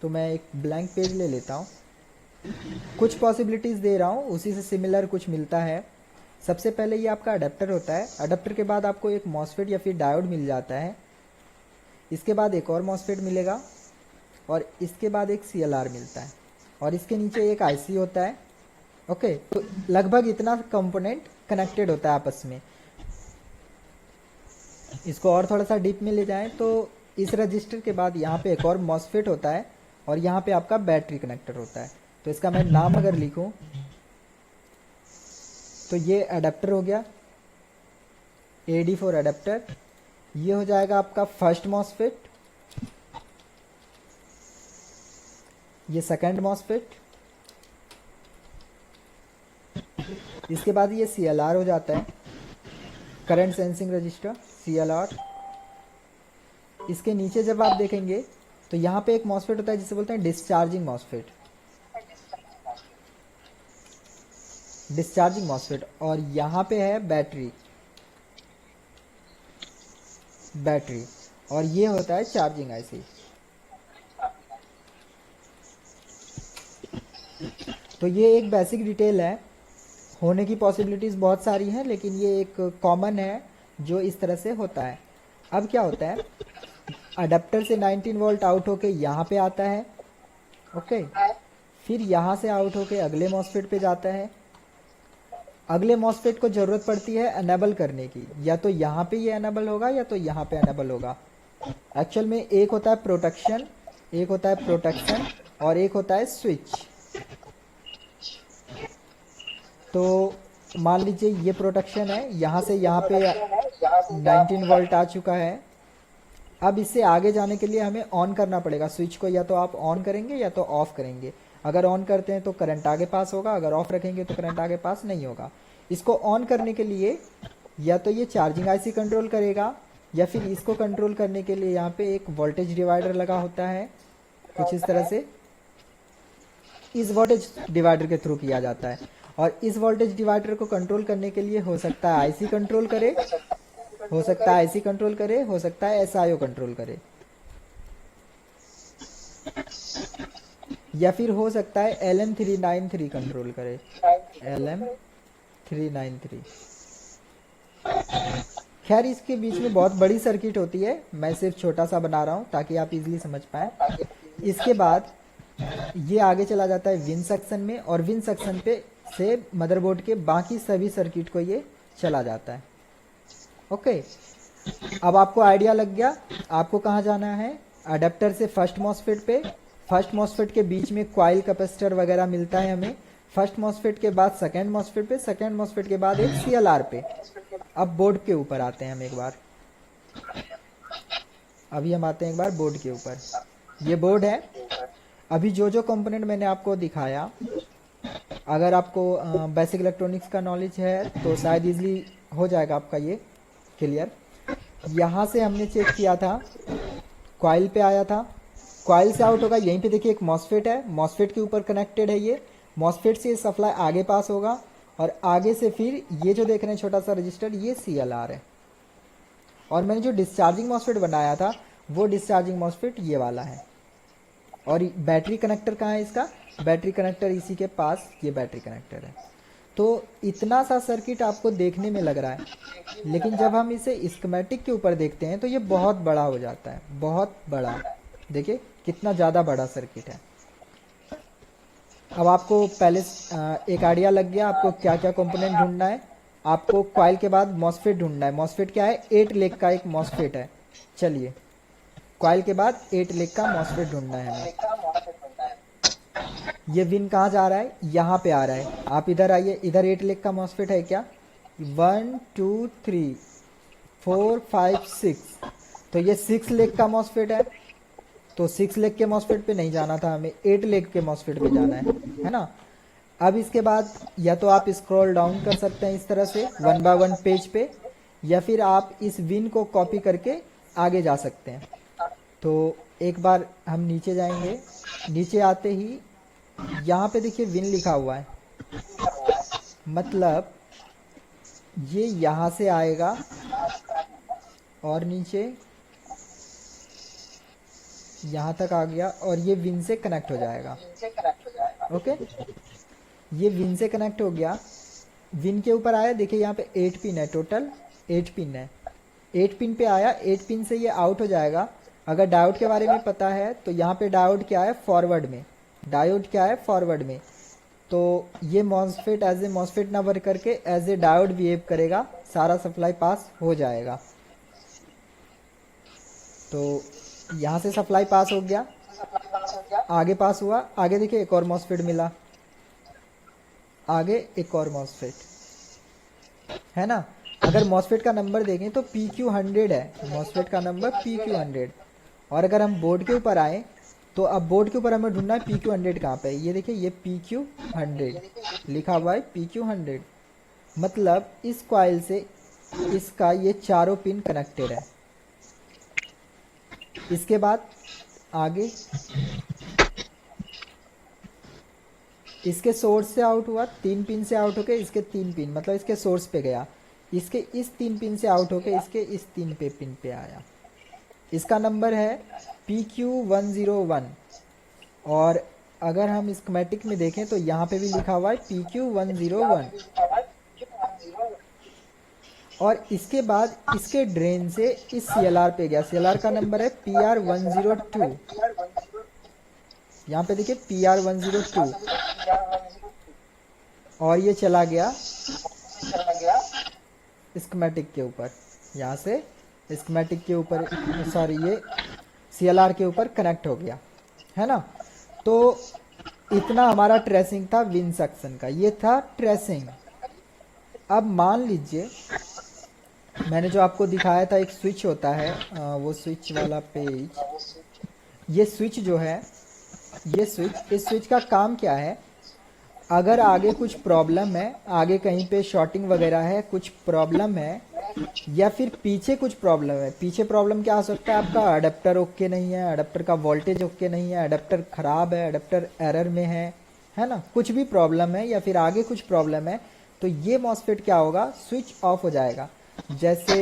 तो मैं एक ब्लैंक पेज ले लेता हूँ, कुछ पॉसिबिलिटीज़ दे रहा हूँ, उसी से सिमिलर कुछ मिलता है। सबसे पहले ये आपका अडेप्टर होता है, अडेप्टर के बाद आपको एक मॉसफेट या फिर डायोड मिल जाता है, इसके बाद एक और मॉसफेट मिलेगा, और इसके बाद एक CLR मिलता है और इसके नीचे एक IC होता है। ओके, तो लगभग इतना कंपोनेंट कनेक्टेड होता है आपस में। इसको और थोड़ा सा डीप में ले जाएं तो इस रजिस्टर के बाद यहाँ पे एक और मॉसफेट होता है और यहाँ पे आपका बैटरी कनेक्टर होता है। तो इसका मैं नाम अगर लिखूं तो ये अडेप्टर हो गया, AD फॉर अडेप्टर। ये हो जाएगा आपका फर्स्ट मॉसफेट, ये सेकंड मॉसफेट, इसके बाद ये CLR हो जाता है, करंट सेंसिंग रजिस्टर CLR। इसके नीचे जब आप देखेंगे तो यहाँ पे एक मॉसफेट होता है जिसे बोलते हैं डिस्चार्जिंग मॉसफेट, डिस्चार्जिंग मॉसफेट। और यहाँ पे है बैटरी, बैटरी, और ये होता है चार्जिंग IC। तो ये एक बेसिक डिटेल है, होने की पॉसिबिलिटीज़ बहुत सारी हैं लेकिन ये एक कॉमन है जो इस तरह से होता है। अब क्या होता है, अडेप्टर से 19 वोल्ट आउट होके यहाँ पे आता है। ओके, फिर यहाँ से आउट होके अगले मॉसफेट पे जाता है। अगले मॉसफेट को ज़रूरत पड़ती है अनेबल करने की, या तो यहाँ पे ये अनेबल होगा या तो यहाँ पे अनेबल होगा। एक्चुअल में एक होता है प्रोटेक्शन, एक होता है प्रोटेक्शन और एक होता है स्विच। तो मान लीजिए ये प्रोटेक्शन है, यहाँ से यहाँ पे 19 वोल्ट आ चुका है। अब इससे आगे जाने के लिए हमें ऑन करना पड़ेगा स्विच को, या तो आप ऑन करेंगे या तो ऑफ करेंगे। अगर ऑन करते हैं तो करंट आगे पास होगा, अगर ऑफ रखेंगे तो करंट आगे पास नहीं होगा। इसको ऑन करने के लिए या तो ये चार्जिंग IC कंट्रोल करेगा या फिर इसको कंट्रोल करने के लिए यहाँ पे एक वोल्टेज डिवाइडर लगा होता है, कुछ इस तरह से। इस वोल्टेज डिवाइडर के थ्रू किया जाता है और इस वोल्टेज डिवाइडर को कंट्रोल करने के लिए हो सकता है IC कंट्रोल करे, हो सकता है IC कंट्रोल करे, हो सकता है SIO कंट्रोल करे, या फिर हो सकता है LM393 कंट्रोल करे, LM393। खैर इसके बीच में बहुत बड़ी सर्किट होती है, मैं सिर्फ छोटा सा बना रहा हूँ ताकि आप इजीली समझ पाए। इसके बाद ये आगे चला जाता है विन सेक्शन में और विन सेक्शन पे से मदरबोर्ड के बाकी सभी सर्किट को ये चला जाता है। ओके, अब आपको आइडिया लग गया आपको कहाँ जाना है। अडेप्टर से फर्स्ट मॉसफेट पे, फर्स्ट मॉसफेट के बीच में कॉइल कैपेसिटर वगैरह मिलता है हमें। फर्स्ट मॉसफेट के बाद सेकंड मॉसफेट पे, सेकंड मॉसफेट के बाद एक CLR पे। अब बोर्ड के ऊपर आते हैं हम एक बार, अभी हम आते हैं एक बार बोर्ड के ऊपर। ये बोर्ड है। अभी जो जो कंपोनेंट मैंने आपको दिखाया, अगर आपको बेसिक इलेक्ट्रॉनिक्स का नॉलेज है तो शायद इजीली हो जाएगा आपका ये क्लियर। यहाँ से हमने चेक किया था, कॉइल पे आया था, कॉइल से आउट होगा, यहीं पे देखिए एक मॉसफेट है, मॉसफेट के ऊपर कनेक्टेड है ये। मॉसफेट से सप्लाई आगे पास होगा और आगे से फिर ये जो देख रहे हैं छोटा सा रजिस्टर, ये CLR है। और मैंने जो डिस्चार्जिंग मॉसफेट बनाया था वो डिस्चार्जिंग मॉसफेट ये वाला है। और बैटरी कनेक्टर कहाँ है इसका, बैटरी कनेक्टर इसी के पास, ये बैटरी कनेक्टर है। तो इतना सा सर्किट आपको देखने में लग रहा है, लेकिन जब हम इसे स्कीमेटिक के ऊपर देखते हैं तो ये बहुत बड़ा हो जाता है, बहुत बड़ा। देखिए कितना ज़्यादा बड़ा सर्किट है। अब आपको पहले एक आइडिया लग गया आपको क्या क्या कंपोनेंट ढूंढना है। आपको कॉइल के बाद मॉसफेट ढूंढना है। मॉसफेट क्या है, 8 लेग का एक मॉसफेट है। चलिए, कॉइल के बाद 8 लेग का मॉसफेट ढूंढना है हमें। ये विन कहाँ जा रहा है, यहाँ पे आ रहा है। आप इधर आइए, इधर 8 लेग का मॉसफेट है क्या, 1 2 3 4 5 6, तो ये 6 लेग का मॉसफेट है। तो 6 लेग के मॉसफेट पे नहीं जाना था हमें, 8 लेग के मॉसफेट पे जाना है ना। अब इसके बाद या तो आप स्क्रॉल डाउन कर सकते हैं इस तरह से 1 बाय 1 पेज पे, या फिर आप इस विन को कॉपी करके आगे जा सकते हैं। तो एक बार हम नीचे जाएंगे, नीचे आते ही यहाँ पे देखिए विन लिखा हुआ है, मतलब ये यहाँ से आएगा और नीचे यहाँ तक आ गया और ये विन से कनेक्ट हो जाएगा। ओके, ये विन से कनेक्ट हो गया। विन के ऊपर आया, देखिए यहाँ पे 8 पिन है, टोटल 8 पिन है। 8 पिन पे आया, 8 पिन से ये आउट हो जाएगा। अगर डायोड के बारे में पता है तो यहाँ पे डायोड क्या है, फॉरवर्ड में। डायोड क्या है, फॉरवर्ड में। तो ये मॉसफेट एज ए मॉसफेट ना वर्क करके एज ए डायोड बिहेव करेगा, सारा सप्लाई पास हो जाएगा। तो यहाँ से सप्लाई पास हो गया, आगे पास हुआ, आगे देखिए एक और मॉसफेट मिला, आगे एक और मॉसफेट, है ना। अगर मॉसफेट का नंबर देखें तो PQ100 है, मॉसफेट का नंबर PQ100। और अगर हम बोर्ड के ऊपर आए तो अब बोर्ड के ऊपर हमें ढूंढना है PQ100 कहाँ पे है। ये देखिए ये PQ100 लिखा हुआ है, PQ100 मतलब इस कॉइल से इसका ये चारों पिन कनेक्टेड है। इसके बाद आगे इसके सोर्स से आउट हुआ, 3 पिन से आउट होके इसके 3 पिन मतलब इसके सोर्स पे गया, इसके इस 3 पिन से आउट होके इसके इस 3 पिन पे आया। इसका नंबर है PQ101। और अगर हम स्कीमेटिक में देखें तो यहाँ पे भी लिखा हुआ है PQ101। और इसके बाद इसके ड्रेन से इस CLR पे गया, CLR का नंबर है PR102। यहाँ पे देखिए PR102। और ये चला गया स्कीमेटिक के ऊपर, यहाँ से स्कीमेटिक के ऊपर, सॉरी ये CLR के ऊपर कनेक्ट हो गया, है ना। तो इतना हमारा ट्रेसिंग था विन सेक्शन का, ये था ट्रेसिंग। अब मान लीजिए मैंने जो आपको दिखाया था एक स्विच होता है, वो स्विच वाला पेज, ये स्विच जो है, ये स्विच, इस स्विच का काम क्या है, अगर आगे कुछ प्रॉब्लम है, आगे कहीं पे शॉर्टिंग वगैरह है, कुछ प्रॉब्लम है, या फिर पीछे कुछ प्रॉब्लम है। पीछे प्रॉब्लम क्या हो सकता है, आपका अडेप्टर ओके नहीं है, अडेप्टर का वोल्टेज ओके नहीं है, अडेप्टर खराब है, अडेप्टर एरर में है ना, कुछ भी प्रॉब्लम है, या फिर आगे कुछ प्रॉब्लम है, तो ये मॉसफेट क्या होगा, स्विच ऑफ हो जाएगा। जैसे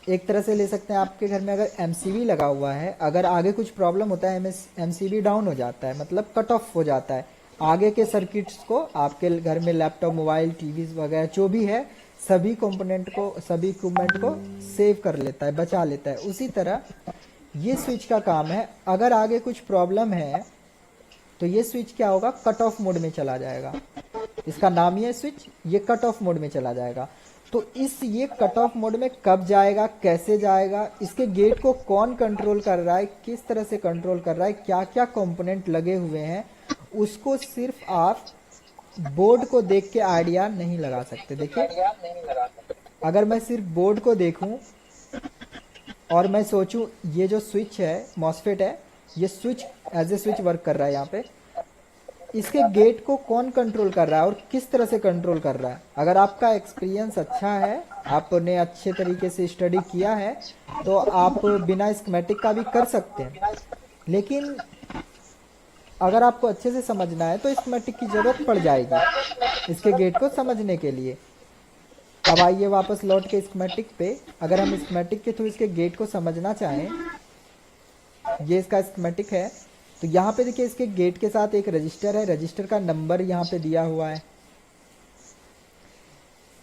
एक तरह से ले सकते हैं, आपके घर में अगर MCB लगा हुआ है, अगर आगे कुछ प्रॉब्लम होता है MCB डाउन हो जाता है, मतलब कट ऑफ हो जाता है, आगे के सर्किट्स को आपके घर में लैपटॉप, मोबाइल, टीवी वगैरह जो भी है, सभी कंपोनेंट को, सभी इक्विपमेंट को सेव कर लेता है, बचा लेता है। उसी तरह ये स्विच का काम है, अगर आगे कुछ प्रॉब्लम है तो ये स्विच क्या होगा, कट ऑफ मोड में चला जाएगा। इसका नाम ही है स्विच, ये कट ऑफ मोड में चला जाएगा। तो ये कट ऑफ मोड में कब जाएगा, कैसे जाएगा, इसके गेट को कौन कंट्रोल कर रहा है, किस तरह से कंट्रोल कर रहा है, क्या क्या कंपोनेंट लगे हुए हैं, उसको सिर्फ आप बोर्ड को देख के आइडिया नहीं लगा सकते। देखिए अगर मैं सिर्फ बोर्ड को देखूं और मैं सोचूं ये जो स्विच है, मॉसफेट है, ये switch as a switch work कर रहा है, यहाँ पे इसके गेट को कौन कंट्रोल कर रहा है और किस तरह से कंट्रोल कर रहा है। अगर आपका एक्सपीरियंस अच्छा है, आपने अच्छे तरीके से स्टडी किया है, तो आप बिना स्कीमेटिक का भी कर सकते हैं। लेकिन अगर आपको अच्छे से समझना है तो स्कीमेटिक की जरूरत पड़ जाएगी इसके गेट को समझने के लिए। अब आइए वापस लौट के स्कीमेटिक पे। अगर हम स्कीमेटिक के थ्रू इसके गेट को समझना चाहें, ये इसका स्कीमेटिक है, तो यहाँ पे देखिए इसके गेट के साथ एक रजिस्टर है, रजिस्टर का नंबर यहाँ पे दिया हुआ है।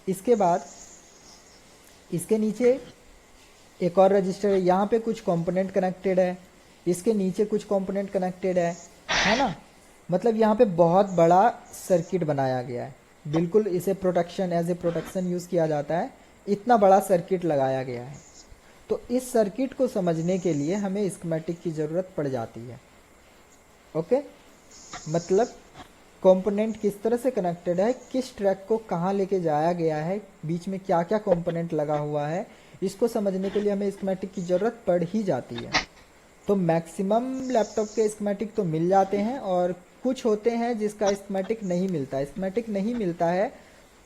इसके बाद इसके नीचे एक और रजिस्टर है, यहाँ पे कुछ कंपोनेंट कनेक्टेड है, इसके नीचे कुछ कंपोनेंट कनेक्टेड है ना। मतलब यहाँ पे बहुत बड़ा सर्किट बनाया गया है, बिल्कुल इसे protection, as a protection use किया जाता है, इतना बड़ा सर्किट लगाया गया है। तो इस सर्किट को समझने के लिए हमें स्कीमेटिक की जरूरत पड़ जाती है। ओके, मतलब कंपोनेंट किस तरह से कनेक्टेड है, किस ट्रैक को कहाँ लेके जाया गया है, बीच में क्या क्या कंपोनेंट लगा हुआ है, इसको समझने के लिए हमें स्कीमेटिक की जरूरत पड़ ही जाती है। तो मैक्सिमम लैपटॉप के स्कीमेटिक तो मिल जाते हैं, और कुछ होते हैं जिसका स्कीमेटिक नहीं मिलता है। स्कीमेटिक नहीं मिलता है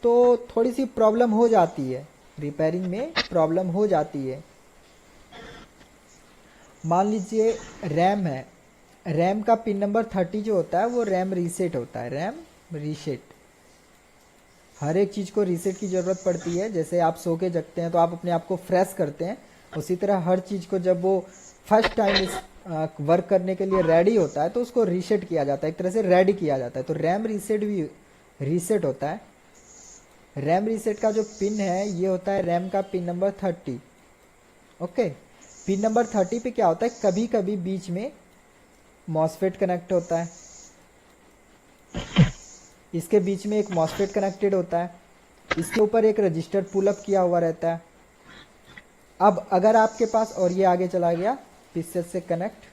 तो थोड़ी सी प्रॉब्लम हो जाती है, रिपेयरिंग में प्रॉब्लम हो जाती है। मान लीजिए रैम है, रैम का पिन नंबर 30 जो होता है वो रैम रीसेट होता है, रैम रीसेट। हर एक चीज़ को रीसेट की ज़रूरत पड़ती है। जैसे आप सो के जगते हैं तो आप अपने आप को फ्रेश करते हैं, उसी तरह हर चीज़ को जब वो फर्स्ट टाइम इस वर्क करने के लिए रेडी होता है तो उसको रीसेट किया जाता है, एक तरह से रेडी किया जाता है। तो रैम रीसेट भी रीसेट होता है। रैम रीसेट का जो पिन है ये होता है रैम का pin number 30। Okay, pin number 30 पे क्या होता है, कभी कभी बीच में मॉसफेट कनेक्ट होता है, इसके बीच में एक मॉसफेट कनेक्टेड होता है, इसके ऊपर एक रजिस्टर पुल अप किया हुआ रहता है। अब अगर आपके पास, और ये आगे चला गया पिक्चर से कनेक्ट,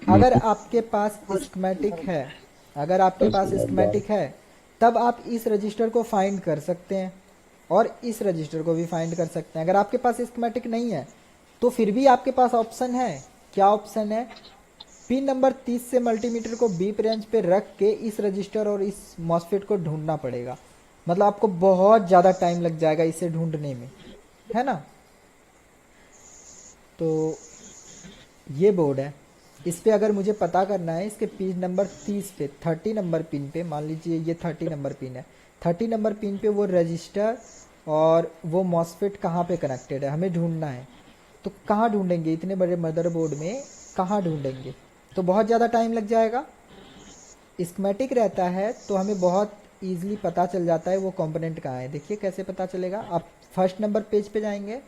अगर आपके पास स्कीमेटिक है, अगर आपके पास स्कीमेटिक है, तब आप इस रजिस्टर को फाइंड कर सकते हैं और इस रजिस्टर को भी फाइंड कर सकते हैं। अगर आपके पास स्कीमेटिक नहीं है तो फिर भी आपके पास ऑप्शन है। क्या ऑप्शन है, पिन नंबर 30 से मल्टीमीटर को बीप रेंज पे रख के इस रजिस्टर और इस मॉसफेट को ढूंढना पड़ेगा। मतलब आपको बहुत ज़्यादा टाइम लग जाएगा इसे ढूंढने में, है ना। तो ये बोर्ड है, इस पे अगर मुझे पता करना है इसके पिन नंबर 30 पे, 30 नंबर पिन पे, मान लीजिए ये 30 नंबर पिन है, 30 नंबर पिन पे वो रजिस्टर और वो मॉसफेट कहाँ पे कनेक्टेड है हमें ढूंढना है। तो कहाँ ढूंढेंगे, इतने बड़े मदरबोर्ड में कहाँ ढूंढेंगे, तो बहुत ज़्यादा टाइम लग जाएगा। स्कीमेटिक रहता है तो हमें बहुत ईजिली पता चल जाता है वो कंपोनेंट कहाँ है। देखिए कैसे पता चलेगा, आप फर्स्ट नंबर पेज पे जाएंगे,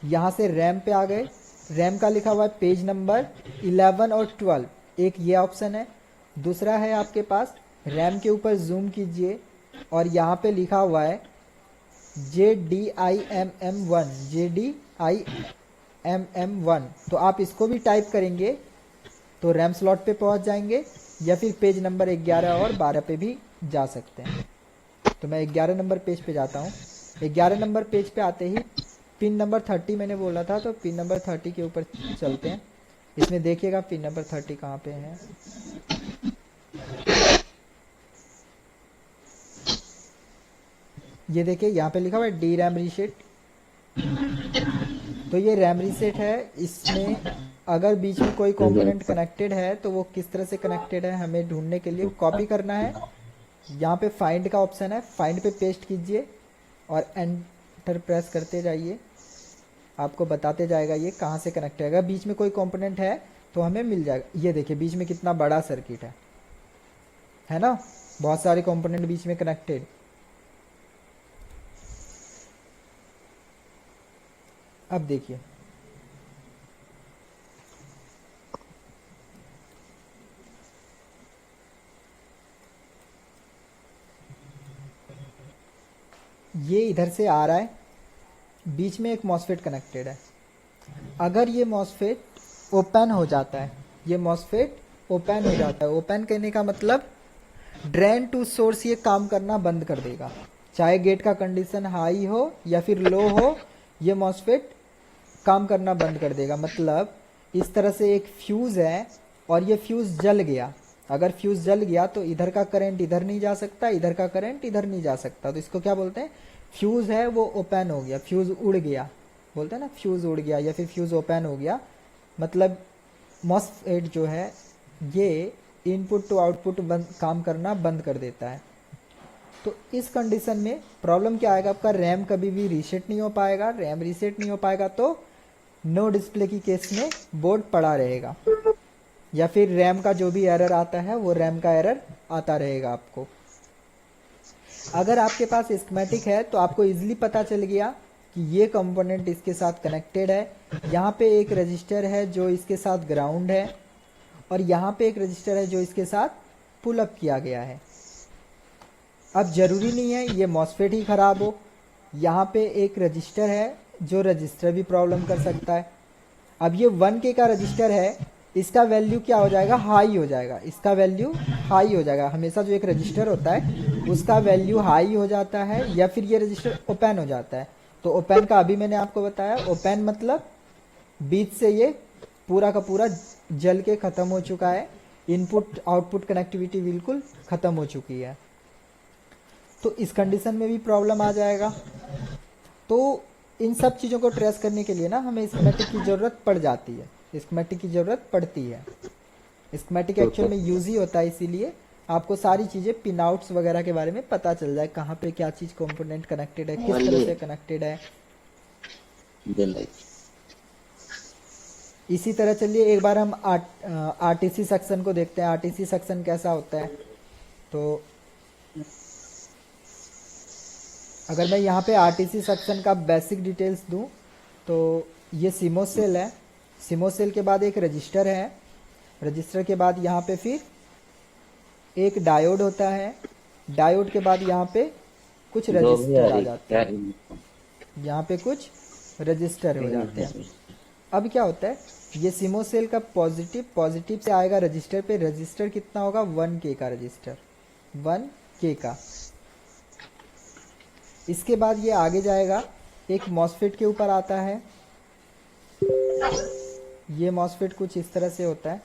यहाँ से रैम पे आ गए, रैम का लिखा हुआ है पेज नंबर 11 और 12, एक ये ऑप्शन है। दूसरा है आपके पास, रैम के ऊपर जूम कीजिए और यहाँ पे लिखा हुआ है JDIMM1, JDIMM1, तो आप इसको भी टाइप करेंगे तो रैम स्लॉट पे पहुंच जाएंगे, या फिर पेज नंबर 11 और 12 पे भी जा सकते हैं। तो मैं 11 नंबर पेज पे जाता हूँ। 11 नंबर पेज पे आते ही पिन नंबर 30 मैंने बोला था, तो पिन नंबर 30 के ऊपर चलते हैं। इसमें देखिएगा पिन नंबर 30 कहाँ पे है। ये देखिए यहाँ पे लिखा हुआ है डी रैम रीसेट, तो ये रैम रीसेट है। इसमें अगर बीच में कोई कंपोनेंट कनेक्टेड है तो वो किस तरह से कनेक्टेड है हमें ढूंढने के लिए कॉपी करना है। यहाँ पे फाइंड का ऑप्शन है, फाइंड पे पेस्ट कीजिए और एंटर प्रेस करते जाइए, आपको बताते जाएगा ये कहाँ से कनेक्ट है। अगर बीच में कोई कंपोनेंट है तो हमें मिल जाएगा। ये देखिए बीच में कितना बड़ा सर्किट है ना, बहुत सारे कंपोनेंट बीच में कनेक्टेड। अब देखिए ये इधर से आ रहा है, बीच में एक मॉसफेट कनेक्टेड है। अगर ये मॉसफेट ओपन हो जाता है, ये मॉसफेट ओपन हो जाता है, ओपन करने का मतलब ड्रेन टू सोर्स ये काम करना बंद कर देगा, चाहे गेट का कंडीशन हाई हो या फिर लो हो, ये मॉसफेट काम करना बंद कर देगा। मतलब इस तरह से एक फ्यूज है और ये फ्यूज जल गया, अगर फ्यूज जल गया तो इधर का करंट इधर नहीं जा सकता, इधर का करंट इधर नहीं जा सकता, तो इसको क्या बोलते हैं, फ्यूज है वो ओपन हो गया, फ्यूज उड़ गया, बोलते हैं ना फ्यूज उड़ गया या फिर फ्यूज ओपन हो गया। मतलब मॉसफेट जो है ये इनपुट टू आउटपुट काम करना बंद कर देता है। तो इस कंडीशन में प्रॉब्लम क्या आएगा, आपका रैम कभी भी रीसेट नहीं हो पाएगा। रैम रीसेट नहीं हो पाएगा तो नो डिस्प्ले की केस में बोर्ड पड़ा रहेगा, या फिर रैम का जो भी एरर आता है वो रैम का एरर आता रहेगा आपको। अगर आपके पास स्कीमेटिक है तो आपको इजीली पता चल गया कि ये कंपोनेंट इसके साथ कनेक्टेड है। यहाँ पे एक रजिस्टर है जो इसके साथ ग्राउंड है और यहाँ पे एक रजिस्टर है जो इसके साथ पुल अप किया गया है। अब जरूरी नहीं है ये मॉसफेट ही खराब हो, यहाँ पे एक रजिस्टर है जो रजिस्टर भी प्रॉब्लम कर सकता है। अब ये 1K का रजिस्टर है, इसका वैल्यू क्या हो जाएगा, हाई हो जाएगा, इसका वैल्यू हाई हो जाएगा। हमेशा जो एक रजिस्टर होता है उसका वैल्यू हाई हो जाता है या फिर ये रजिस्टर ओपन हो जाता है। तो ओपन का अभी मैंने आपको बताया, ओपन मतलब बीच से ये पूरा का पूरा जल के खत्म हो चुका है, इनपुट आउटपुट कनेक्टिविटी बिल्कुल खत्म हो चुकी है। तो इस कंडीशन में भी प्रॉब्लम आ जाएगा। तो इन सब चीज़ों को ट्रेस करने के लिए ना हमें स्कीमेटिक की ज़रूरत पड़ जाती है, स्कीमेटिक की ज़रूरत पड़ती है। स्कीमेटिक एक्चुअल में यूज ही होता है, इसीलिए आपको सारी चीज़ें पिन आउट्स वगैरह के बारे में पता चल जाए, कहाँ पे क्या चीज़ कंपोनेंट कनेक्टेड है, किस तरह से कनेक्टेड है। इसी तरह चलिए एक बार हम आरटीसी सेक्शन को देखते हैं, आरटीसी सेक्शन कैसा होता है। तो अगर मैं यहाँ पे आरटीसी सेक्शन का बेसिक डिटेल्स दूँ तो ये सिमो सेल है, सिमो सेल के बाद एक रजिस्टर है, रजिस्टर के बाद यहाँ पे फिर एक डायोड होता है, डायोड के बाद यहाँ पे कुछ दो भी आ रजिस्टर आ रही जाते क्या हैं, यहाँ पे कुछ रजिस्टर हो जाते हैं। अब क्या होता है, ये सिमो सेल का पॉजिटिव, पॉजिटिव से आएगा रजिस्टर पे, रजिस्टर कितना होगा 1K का रजिस्टर, 1K का। इसके बाद ये आगे जाएगा, एक मॉसफेट के ऊपर आता है, ये मॉसफेट कुछ इस तरह से होता है,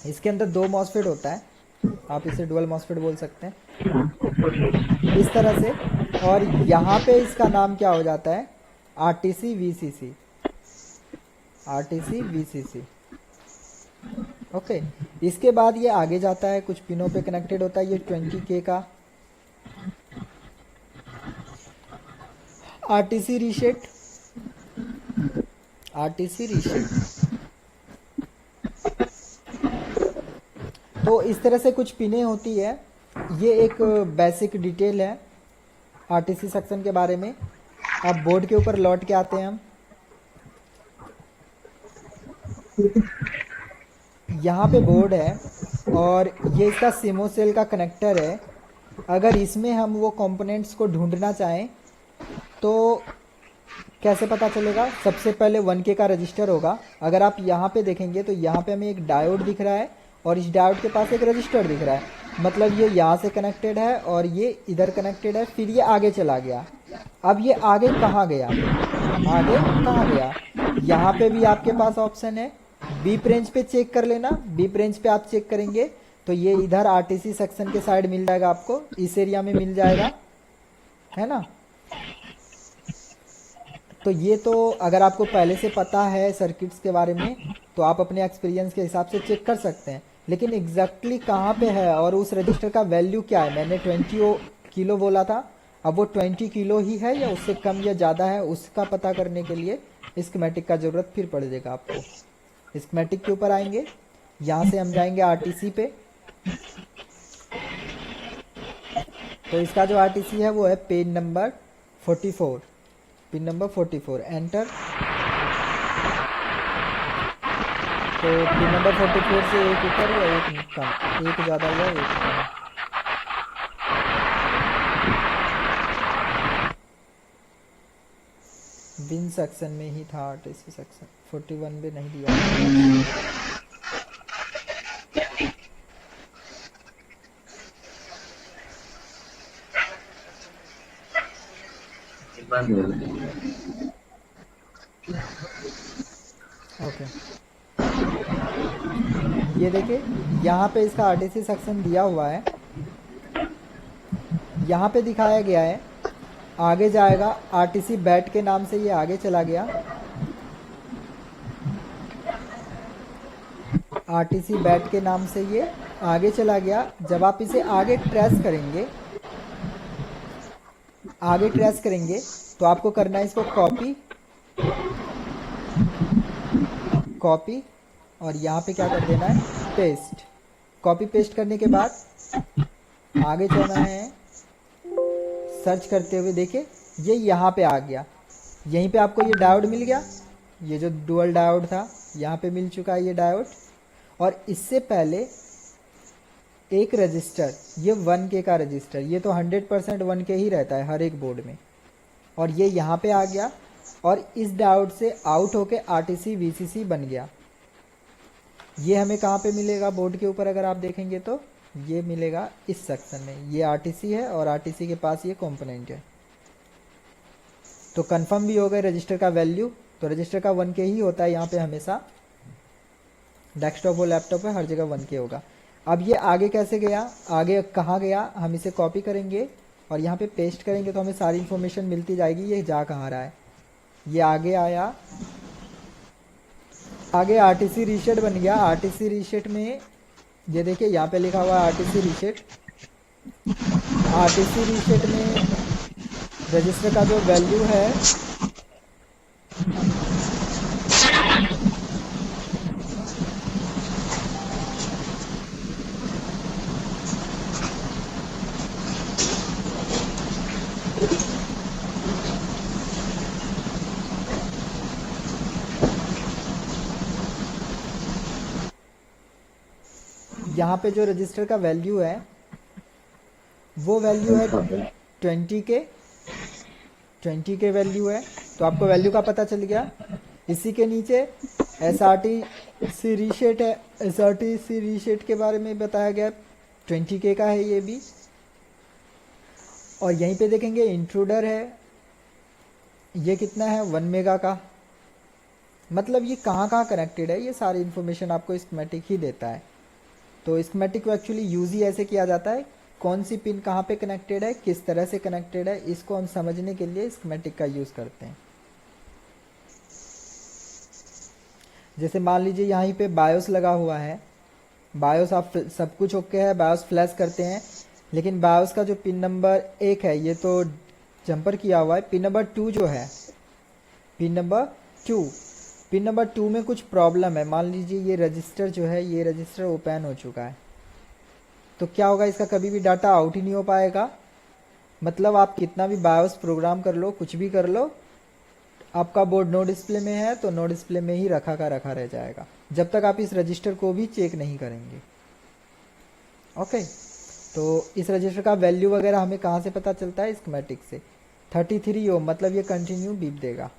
इसके अंदर दो मॉसफेट होता है, आप इसे डुअल मॉसफेट बोल सकते हैं इस तरह से। और यहाँ पे इसका नाम क्या हो जाता है, RTC VCC, RTC VCC. Okay, इसके बाद ये आगे जाता है, कुछ पिनों पे कनेक्टेड होता है, ये 20K का आरटीसी रीसेट, आरटीसी रीसेट। तो इस तरह से कुछ पिनें होती है। ये एक बेसिक डिटेल है आरटीसी सेक्शन के बारे में। अब बोर्ड के ऊपर लौट के आते हैं हम। यहाँ पे बोर्ड है और ये इसका सिमो सेल का कनेक्टर है। अगर इसमें हम वो कंपोनेंट्स को ढूंढना चाहें तो कैसे पता चलेगा, सबसे पहले 1K का रजिस्टर होगा। अगर आप यहाँ पे देखेंगे तो यहाँ पे हमें एक डायोड दिख रहा है और इस डायोड के पास एक रजिस्टर दिख रहा है, मतलब ये यहाँ से कनेक्टेड है और ये इधर कनेक्टेड है, फिर ये आगे चला गया। अब ये आगे कहाँ गया, आगे कहाँ गया, यहाँ पे भी आपके पास ऑप्शन है, बीप रेंज पे चेक कर लेना। बीप रेंज पे आप चेक करेंगे तो ये इधर आरटीसी सेक्शन के साइड मिल जाएगा, आपको इस एरिया में मिल जाएगा, है ना। तो ये तो अगर आपको पहले से पता है सर्किट्स के बारे में तो आप अपने एक्सपीरियंस के हिसाब से चेक कर सकते हैं, लेकिन एग्जैक्टली कहाँ पे है और उस रजिस्टर का वैल्यू क्या है। मैंने 20 किलो बोला था, अब वो 20 किलो ही है या उससे कम या ज़्यादा है, उसका पता करने के लिए स्कीमेटिक का ज़रूरत फिर पड़ जाएगा आपको। स्कीमेटिक के ऊपर आएंगे, यहाँ से हम जाएंगे आरटीसी पे। तो इसका जो आरटीसी है वो है pin number 44, pin number 44 enter. तो पिन नंबर 44 से एक ऊपर या एक कम, एक ज़्यादा या एक कम। बिन सेक्शन में ही था आरटीसी सेक्शन, 41 में नहीं दिया। ओके, ये देखिए यहाँ पे इसका आरटीसी सेक्शन दिया हुआ है, यहाँ पे दिखाया गया है। आगे जाएगा आरटीसी बैट के नाम से, ये आगे चला गया। आरटीसी बैट के नाम से ये आगे चला गया। जब आप इसे आगे ट्रेस करेंगे, आगे ट्रेस करेंगे तो आपको करना है इसको कॉपी, कॉपी और यहाँ पे क्या कर देना है पेस्ट। कॉपी पेस्ट करने के बाद आगे चलना है, सर्च करते हुए देखिए ये यहाँ पे आ गया। यहीं पे आपको ये डायोड मिल गया, ये जो डुअल डायोड था यहाँ पे मिल चुका है ये डायोड। और इससे पहले एक रजिस्टर, ये 1K का रजिस्टर, ये तो 100% 1K ही रहता है हर एक बोर्ड में, और ये यहाँ पे आ गया और इस डायोड से आउट होके आरटीसी वीसीसी बन गया। ये हमें कहाँ पे मिलेगा बोर्ड के ऊपर, अगर आप देखेंगे तो ये मिलेगा इस सेक्शन में। ये आरटीसी है और आरटीसी के पास ये कंपोनेंट है। तो कंफर्म भी हो गए रजिस्टर का वैल्यू। तो रजिस्टर का 1K ही होता है यहाँ पे हमेशा, डेस्कटॉप और लैपटॉप पे हर जगह 1K होगा। अब ये आगे कैसे गया, आगे कहाँ गया, हम इसे कॉपी करेंगे और यहाँ पे पेस्ट करेंगे तो हमें सारी इन्फॉर्मेशन मिलती जाएगी ये जा कहाँ रहा है। ये आगे आया, आगे आरटीसी रीसेट बन गया। आरटीसी रीसेट में ये देखिए यहाँ पे लिखा हुआ है आरटीसी रीसेट। आरटीसी रीसेट में रजिस्टर का जो वैल्यू है यहाँ पे जो रजिस्टर का वैल्यू है वो वैल्यू है 20 के, 20 के वैल्यू है। तो आपको वैल्यू का पता चल गया। इसी के नीचे S R T C reset है, S R T C reset के बारे में बताया गया, 20 के का है ये भी। और यहीं पे देखेंगे इंट्रूडर है, ये कितना है 1 मेगा का। मतलब ये कहाँ कहाँ कनेक्टेड है, ये सारी इन्फॉर्मेशन आपको स्कीमेटिक ही देता है। तो स्कीमेटिक को एक्चुअली यूज ही ऐसे किया जाता है, कौन सी पिन कहाँ पे कनेक्टेड है, किस तरह से कनेक्टेड है, इसको हम समझने के लिए स्कीमेटिक का यूज़ करते हैं। जैसे मान लीजिए यहाँ पे बायोस लगा हुआ है, बायोस आप सब कुछ ओके है, बायोस फ्लैश करते हैं, लेकिन बायोस का जो पिन नंबर 1 है ये तो जंपर किया हुआ है। पिन नंबर 2 जो है, पिन नंबर 2, पिन नंबर 2 में कुछ प्रॉब्लम है। मान लीजिए ये रजिस्टर जो है, ये रजिस्टर ओपन हो चुका है, तो क्या होगा, इसका कभी भी डाटा आउट ही नहीं हो पाएगा। मतलब आप कितना भी बायोस प्रोग्राम कर लो, कुछ भी कर लो, आपका बोर्ड नो डिस्प्ले में है तो नो डिस्प्ले में ही रखा का रखा रह जाएगा, जब तक आप इस रजिस्टर को भी चेक नहीं करेंगे। ओके, तो इस रजिस्टर का वैल्यू वगैरह हमें कहाँ से पता चलता है, स्कीमेटिक से। 33 ओम मतलब ये कंटिन्यू बीप देगा।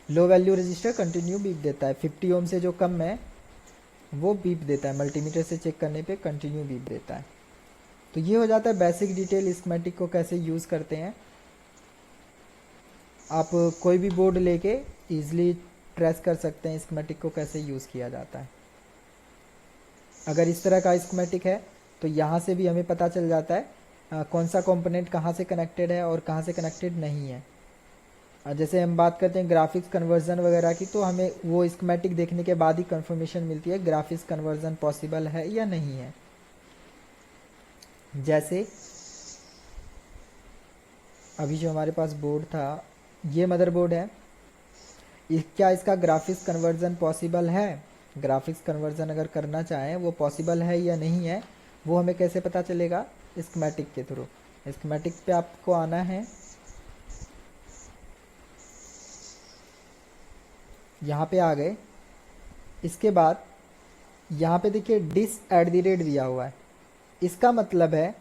Low value register continue beep देता है, 50 ओम से जो कम है वो बीप देता है, मल्टीमीटर से चेक करने पे कंटिन्यू बीप देता है। तो ये हो जाता है बेसिक डिटेल स्कीमेटिक को कैसे यूज़ करते हैं। आप कोई भी बोर्ड लेके इजीली ट्रेस कर सकते हैं स्कीमेटिक को कैसे यूज़ किया जाता है। अगर इस तरह का स्कीमेटिक है तो यहाँ से भी हमें पता चल जाता है कौन सा कंपोनेंट कहाँ से कनेक्टेड है और कहाँ से कनेक्टेड नहीं है। जैसे हम बात करते हैं ग्राफिक्स कन्वर्जन वगैरह की, तो हमें वो स्कीमेटिक देखने के बाद ही कंफर्मेशन मिलती है ग्राफिक्स कन्वर्जन पॉसिबल है या नहीं है। जैसे अभी जो हमारे पास बोर्ड था, ये मदरबोर्ड है, क्या इसका ग्राफिक्स कन्वर्जन पॉसिबल है। ग्राफिक्स कन्वर्जन अगर करना चाहें वो पॉसिबल है या नहीं है, वो हमें कैसे पता चलेगा, स्कीमेटिक के थ्रू। स्कीमेटिक पे आपको आना है, यहाँ पे आ गए। इसके बाद यहाँ पे देखिए dis@ दिया हुआ है। इसका मतलब है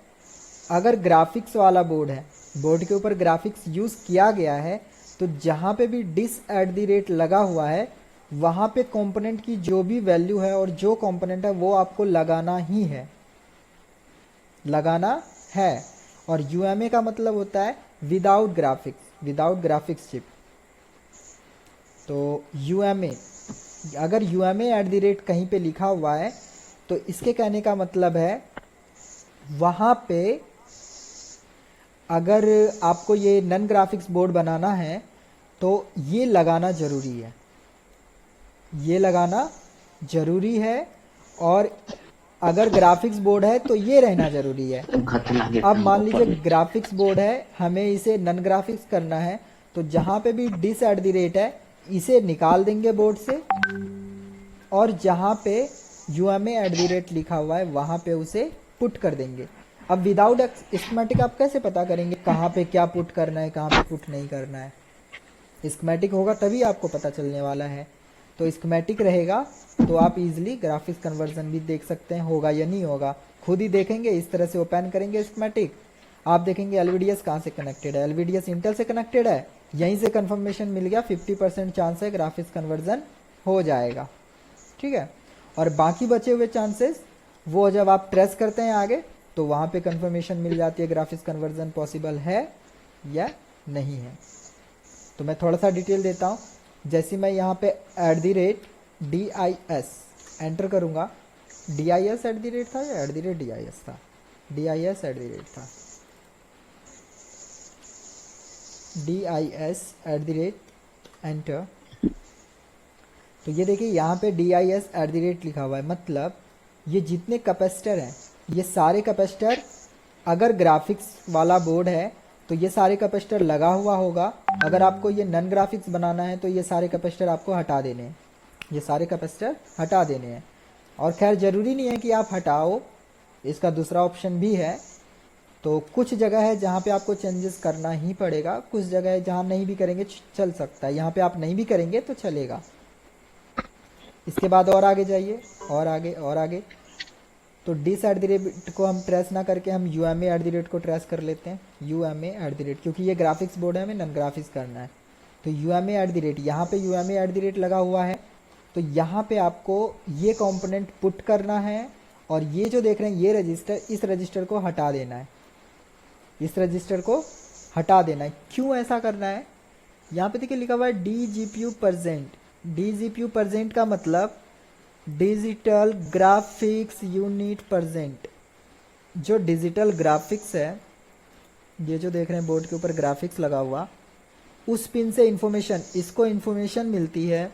अगर ग्राफिक्स वाला बोर्ड है, बोर्ड के ऊपर ग्राफिक्स यूज़ किया गया है, तो जहाँ पे भी dis@ लगा हुआ है वहाँ पे कंपोनेंट की जो भी वैल्यू है और जो कंपोनेंट है वो आपको लगाना ही है, लगाना है। और UMA का मतलब होता है without graphics, without graphics chip. तो UMA, अगर UMA@ कहीं पे लिखा हुआ है तो इसके कहने का मतलब है वहाँ पे अगर आपको ये नन ग्राफिक्स बोर्ड बनाना है तो ये लगाना ज़रूरी है, ये लगाना ज़रूरी है। और अगर ग्राफिक्स बोर्ड है तो ये रहना ज़रूरी है। अब मान लीजिए ग्राफिक्स बोर्ड है, हमें इसे नन ग्राफिक्स करना है, तो जहाँ पे भी dis@ है इसे निकाल देंगे बोर्ड से, और जहाँ पे UMA@ लिखा हुआ है वहाँ पे उसे पुट कर देंगे। अब विदाउट स्कीमेटिक आप कैसे पता करेंगे कहाँ पे क्या पुट करना है, कहाँ पे पुट नहीं करना है। स्कीमेटिक होगा तभी आपको पता चलने वाला है। तो स्कीमेटिक रहेगा तो आप इजीली ग्राफिक्स कन्वर्जन भी देख सकते हैं, होगा या नहीं होगा खुद ही देखेंगे। इस तरह से ओपन करेंगे स्कीमेटिक, आप देखेंगे LVDS कहाँ से कनेक्टेड है, LVDS इंटेल से कनेक्टेड है, यहीं से कंफर्मेशन मिल गया, 50% चांस है ग्राफिक्स कन्वर्जन हो जाएगा। ठीक है, और बाकी बचे हुए चांसेस वो जब आप ट्रेस करते हैं आगे तो वहाँ पे कंफर्मेशन मिल जाती है ग्राफिक्स कन्वर्जन पॉसिबल है या नहीं है। तो मैं थोड़ा सा डिटेल देता हूँ। जैसे मैं यहाँ पे @dis एंटर करूँगा, dis@ था या @dis था, dis@ था, dis@ एंटर। तो ये देखिए यहाँ पे dis@ लिखा हुआ है, मतलब ये जितने कैपेसिटर हैं ये सारे कैपेसिटर, अगर ग्राफिक्स वाला बोर्ड है तो ये सारे कैपेसिटर लगा हुआ होगा। अगर आपको ये नन ग्राफिक्स बनाना है तो ये सारे कैपेसिटर आपको हटा देने हैं, ये सारे कैपेसिटर हटा देने हैं। और खैर ज़रूरी नहीं है कि आप हटाओ, इसका दूसरा ऑप्शन भी है। तो कुछ जगह है जहाँ पे आपको चेंजेस करना ही पड़ेगा, कुछ जगह है जहाँ नहीं भी करेंगे चल सकता है। यहाँ पे आप नहीं भी करेंगे तो चलेगा। इसके बाद और आगे जाइए, और आगे और आगे। तो डिस एट द रेट को हम ट्रेस ना करके हम U M A at the rate को ट्रेस कर लेते हैं, U M A at the rate, क्योंकि ये ग्राफिक्स बोर्ड है, हमें नॉन ग्राफिक्स करना है। तो U M A at the rate, यहाँ पे U M A at the rate लगा हुआ है, तो यहाँ पे आपको ये कंपोनेंट पुट करना है, और ये जो देख रहे हैं ये रजिस्टर, इस रजिस्टर को हटा देना है, इस रजिस्टर को हटा देना है। क्यों ऐसा करना है? यहाँ पे देखिए लिखा हुआ है D G P U present. D G P U present का मतलब डिजिटल ग्राफिक्स यूनिट परजेंट। जो डिजिटल ग्राफिक्स है, ये जो देख रहे हैं बोर्ड के ऊपर ग्राफिक्स लगा हुआ, उस पिन से इंफॉर्मेशन, इसको इंफॉर्मेशन मिलती है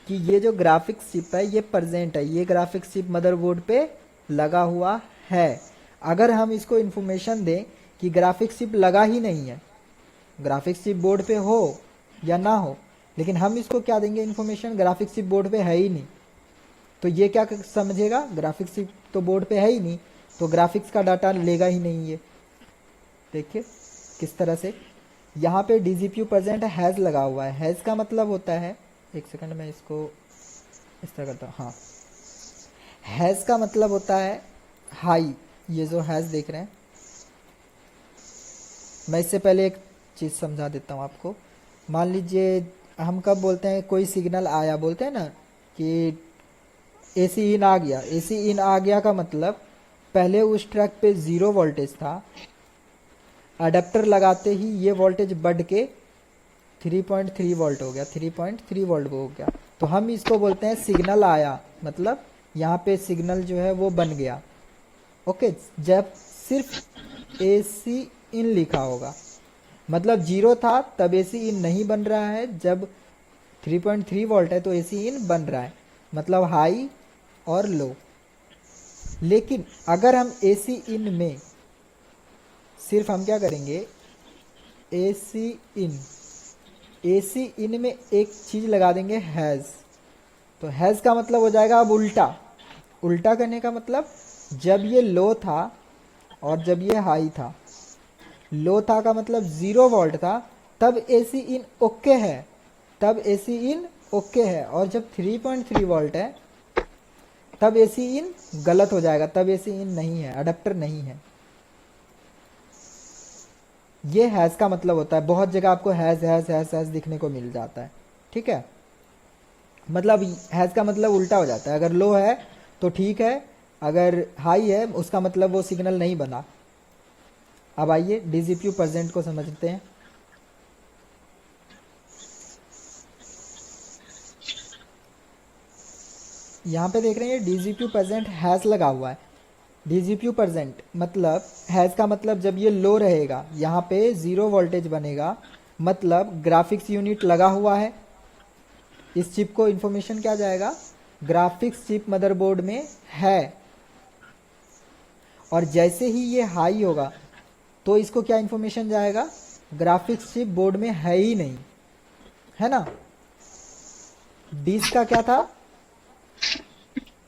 कि ये जो ग्राफिक्स चिप है ये परजेंट है, ये ग्राफिक्स चिप मदरबोर्ड पे लगा हुआ है। अगर हम इसको इंफॉर्मेशन दें कि ग्राफिक्स चिप लगा ही नहीं है, ग्राफिक्स चिप बोर्ड पे हो या ना हो, लेकिन हम इसको क्या देंगे इंफॉर्मेशन, ग्राफिक्स चिप बोर्ड पे है ही नहीं, तो ये क्या समझेगा, ग्राफिक्स चिप तो बोर्ड पे है ही नहीं, तो ग्राफिक्स का डाटा लेगा ही नहीं ये। देखिए किस तरह से यहाँ पे डीजीपीयू प्रेजेंट हैज़ लगा हुआ है। हैज़ का मतलब होता है, एक सेकंड मैं इसको इस तरह करता हूँ, हाँ, हैज़ का मतलब होता है हाई। ये जो हैज़ देख रहे हैं, मैं इससे पहले एक चीज़ समझा देता हूँ आपको। मान लीजिए हम कब बोलते हैं कोई सिग्नल आया, बोलते हैं ना कि एसी इन आ गया। एसी इन आ गया का मतलब पहले उस ट्रैक पे 0 वोल्टेज था, अडेप्टर लगाते ही ये वोल्टेज बढ़ के 3.3 वोल्ट हो गया, 3.3 वोल्ट हो गया। तो हम इसको बोलते हैं सिग्नल आया, मतलब यहाँ पे सिग्नल जो है वो बन गया। ओके, जब सिर्फ एसी इन लिखा होगा, मतलब 0 था तब एसी इन नहीं बन रहा है, जब 3.3 वोल्ट है तो एसी इन बन रहा है, मतलब हाई और लो। लेकिन अगर हम एसी इन में सिर्फ हम क्या करेंगे, एसी इन में एक चीज लगा देंगे हैज़, तो हैज़ का मतलब हो जाएगा अब उल्टा। उल्टा करने का मतलब जब ये लो था और जब ये हाई था, लो था का मतलब 0 वोल्ट था, तब एसी इन ओके है, तब एसी इन ओके है, और जब 3.3 वोल्ट है तब एसी इन गलत हो जाएगा, तब एसी इन नहीं है, अडेप्टर नहीं है। ये हैज़ का मतलब होता है। बहुत जगह आपको हैज़ हैज़ हैज़ हैज़ दिखने को मिल जाता है, ठीक है। मतलब हैज़ का मतलब उल्टा हो जाता है, अगर लो है तो ठीक है, अगर हाई है उसका मतलब वो सिग्नल नहीं बना। अब आइए डीजीपीयू प्रेजेंट को समझते हैं। यहाँ पे देख रहे हैं डीजीपीयू प्रेजेंट हैज़ लगा हुआ है। डीजीपीयू प्रेजेंट मतलब हैज़ का मतलब जब ये लो रहेगा, यहाँ पे 0 वोल्टेज बनेगा, मतलब ग्राफिक्स यूनिट लगा हुआ है। इस चिप को इंफॉर्मेशन क्या जाएगा, ग्राफिक्स चिप मदरबोर्ड में है। और जैसे ही ये हाई होगा तो इसको क्या इंफॉर्मेशन जाएगा, ग्राफिक्स चिप बोर्ड में है ही नहीं, है ना। डिस का क्या था,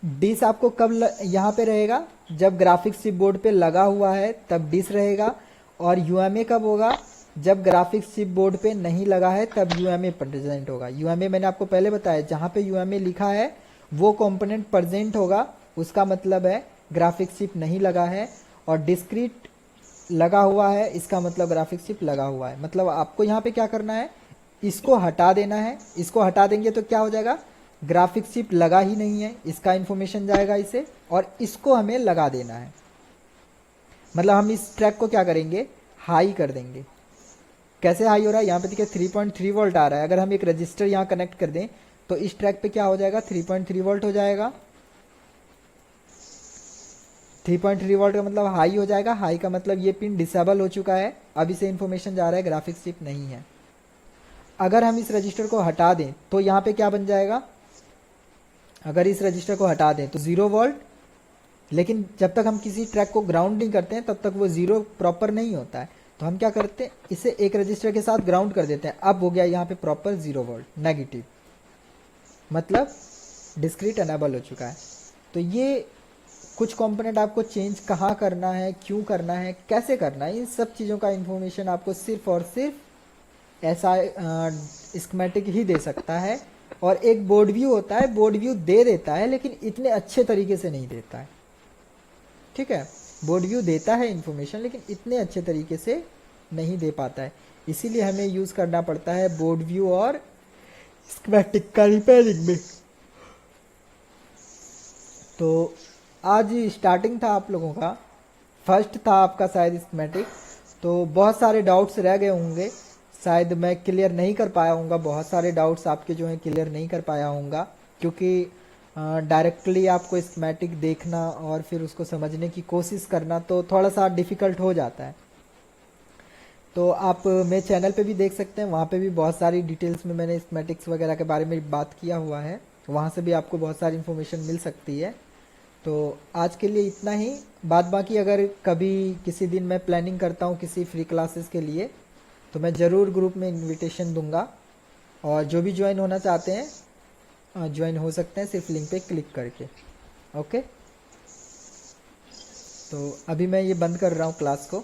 डिस आपको कब यहाँ पे रहेगा, जब ग्राफिक्स चिप बोर्ड पे लगा हुआ है तब डिस रहेगा। और यूएमए कब होगा, जब ग्राफिक्स चिप बोर्ड पे नहीं लगा है तब यूएमए प्रेजेंट होगा। यूएमए मैंने आपको पहले बताया, जहाँ पे यूएमए लिखा है वो कंपोनेंट प्रेजेंट होगा, उसका मतलब है ग्राफिक्स चिप नहीं लगा है। और डिस्क्रीट लगा हुआ है, इसका मतलब ग्राफिक्स चिप लगा हुआ है। मतलब आपको यहाँ पे क्या करना है, इसको हटा देना है। इसको हटा देंगे तो क्या हो जाएगा, ग्राफिक्स चिप लगा ही नहीं है, इसका इंफॉर्मेशन जाएगा इसे, और इसको हमें लगा देना है। मतलब हम इस ट्रैक को क्या करेंगे, हाई कर देंगे। कैसे हाई हो रहा है, यहाँ पे देखिए 3.3 वोल्ट आ रहा है। अगर हम एक रजिस्टर यहाँ कनेक्ट कर दें तो इस ट्रैक पे क्या हो जाएगा, 3.3 वोल्ट हो जाएगा। 3.3 वोल्ट का मतलब हाई हो जाएगा। हाई का मतलब ये पिन डिसेबल हो चुका है, अब इसे इंफॉर्मेशन जा रहा है ग्राफिक्स चिप नहीं है। अगर हम इस रजिस्टर को हटा दें तो यहाँ पे क्या बन जाएगा, अगर इस रजिस्टर को हटा दें तो 0 वोल्ट, लेकिन जब तक हम किसी ट्रैक को ग्राउंड नहीं करते हैं तब तक वो 0 प्रॉपर नहीं होता है। तो हम क्या करते हैं, इसे एक रजिस्टर के साथ ग्राउंड कर देते हैं। अब हो गया यहाँ पे प्रॉपर 0 वोल्ट नेगेटिव, मतलब डिस्क्रीट एनेबल हो चुका है। तो ये कुछ कंपोनेंट आपको चेंज कहाँ करना है, क्यों करना है, कैसे करना है, इन सब चीज़ों का इंफॉर्मेशन आपको सिर्फ और सिर्फ ऐसा स्कीमेटिक ही दे सकता है। और एक बोर्ड व्यू होता है, बोर्ड व्यू दे देता है लेकिन इतने अच्छे तरीके से नहीं देता है। ठीक है। बोर्ड व्यू देता है इन्फॉर्मेशन, लेकिन इतने अच्छे तरीके से नहीं दे पाता है, इसीलिए हमें यूज़ करना पड़ता है बोर्ड व्यू और स्कीमेटिक का रिपेयरिंग में। तो आज स्टार्टिंग था आप लोगों का, फर्स्ट था आपका शायद स्कीमेटिक, तो बहुत सारे डाउट्स रह गए होंगे, शायद मैं क्लियर नहीं कर पाया हूँगा, बहुत सारे डाउट्स आपके जो हैं क्लियर नहीं कर पाया हूँगा, क्योंकि डायरेक्टली आपको स्कीमेटिक देखना और फिर उसको समझने की कोशिश करना तो थोड़ा सा डिफ़िकल्ट हो जाता है। तो आप मेरे चैनल पे भी देख सकते हैं, वहाँ पे भी बहुत सारी डिटेल्स में मैंने स्कीमेटिक्स वगैरह के बारे में बात किया हुआ है, वहाँ से भी आपको बहुत सारी इन्फॉर्मेशन मिल सकती है। तो आज के लिए इतना ही, बाद बाकी अगर कभी किसी दिन मैं प्लानिंग करता हूँ किसी फ्री क्लासेस के लिए, तो मैं ज़रूर ग्रुप में इनविटेशन दूंगा, और जो भी ज्वाइन होना चाहते हैं ज्वाइन हो सकते हैं सिर्फ लिंक पे क्लिक करके। ओके, तो अभी मैं ये बंद कर रहा हूँ क्लास को।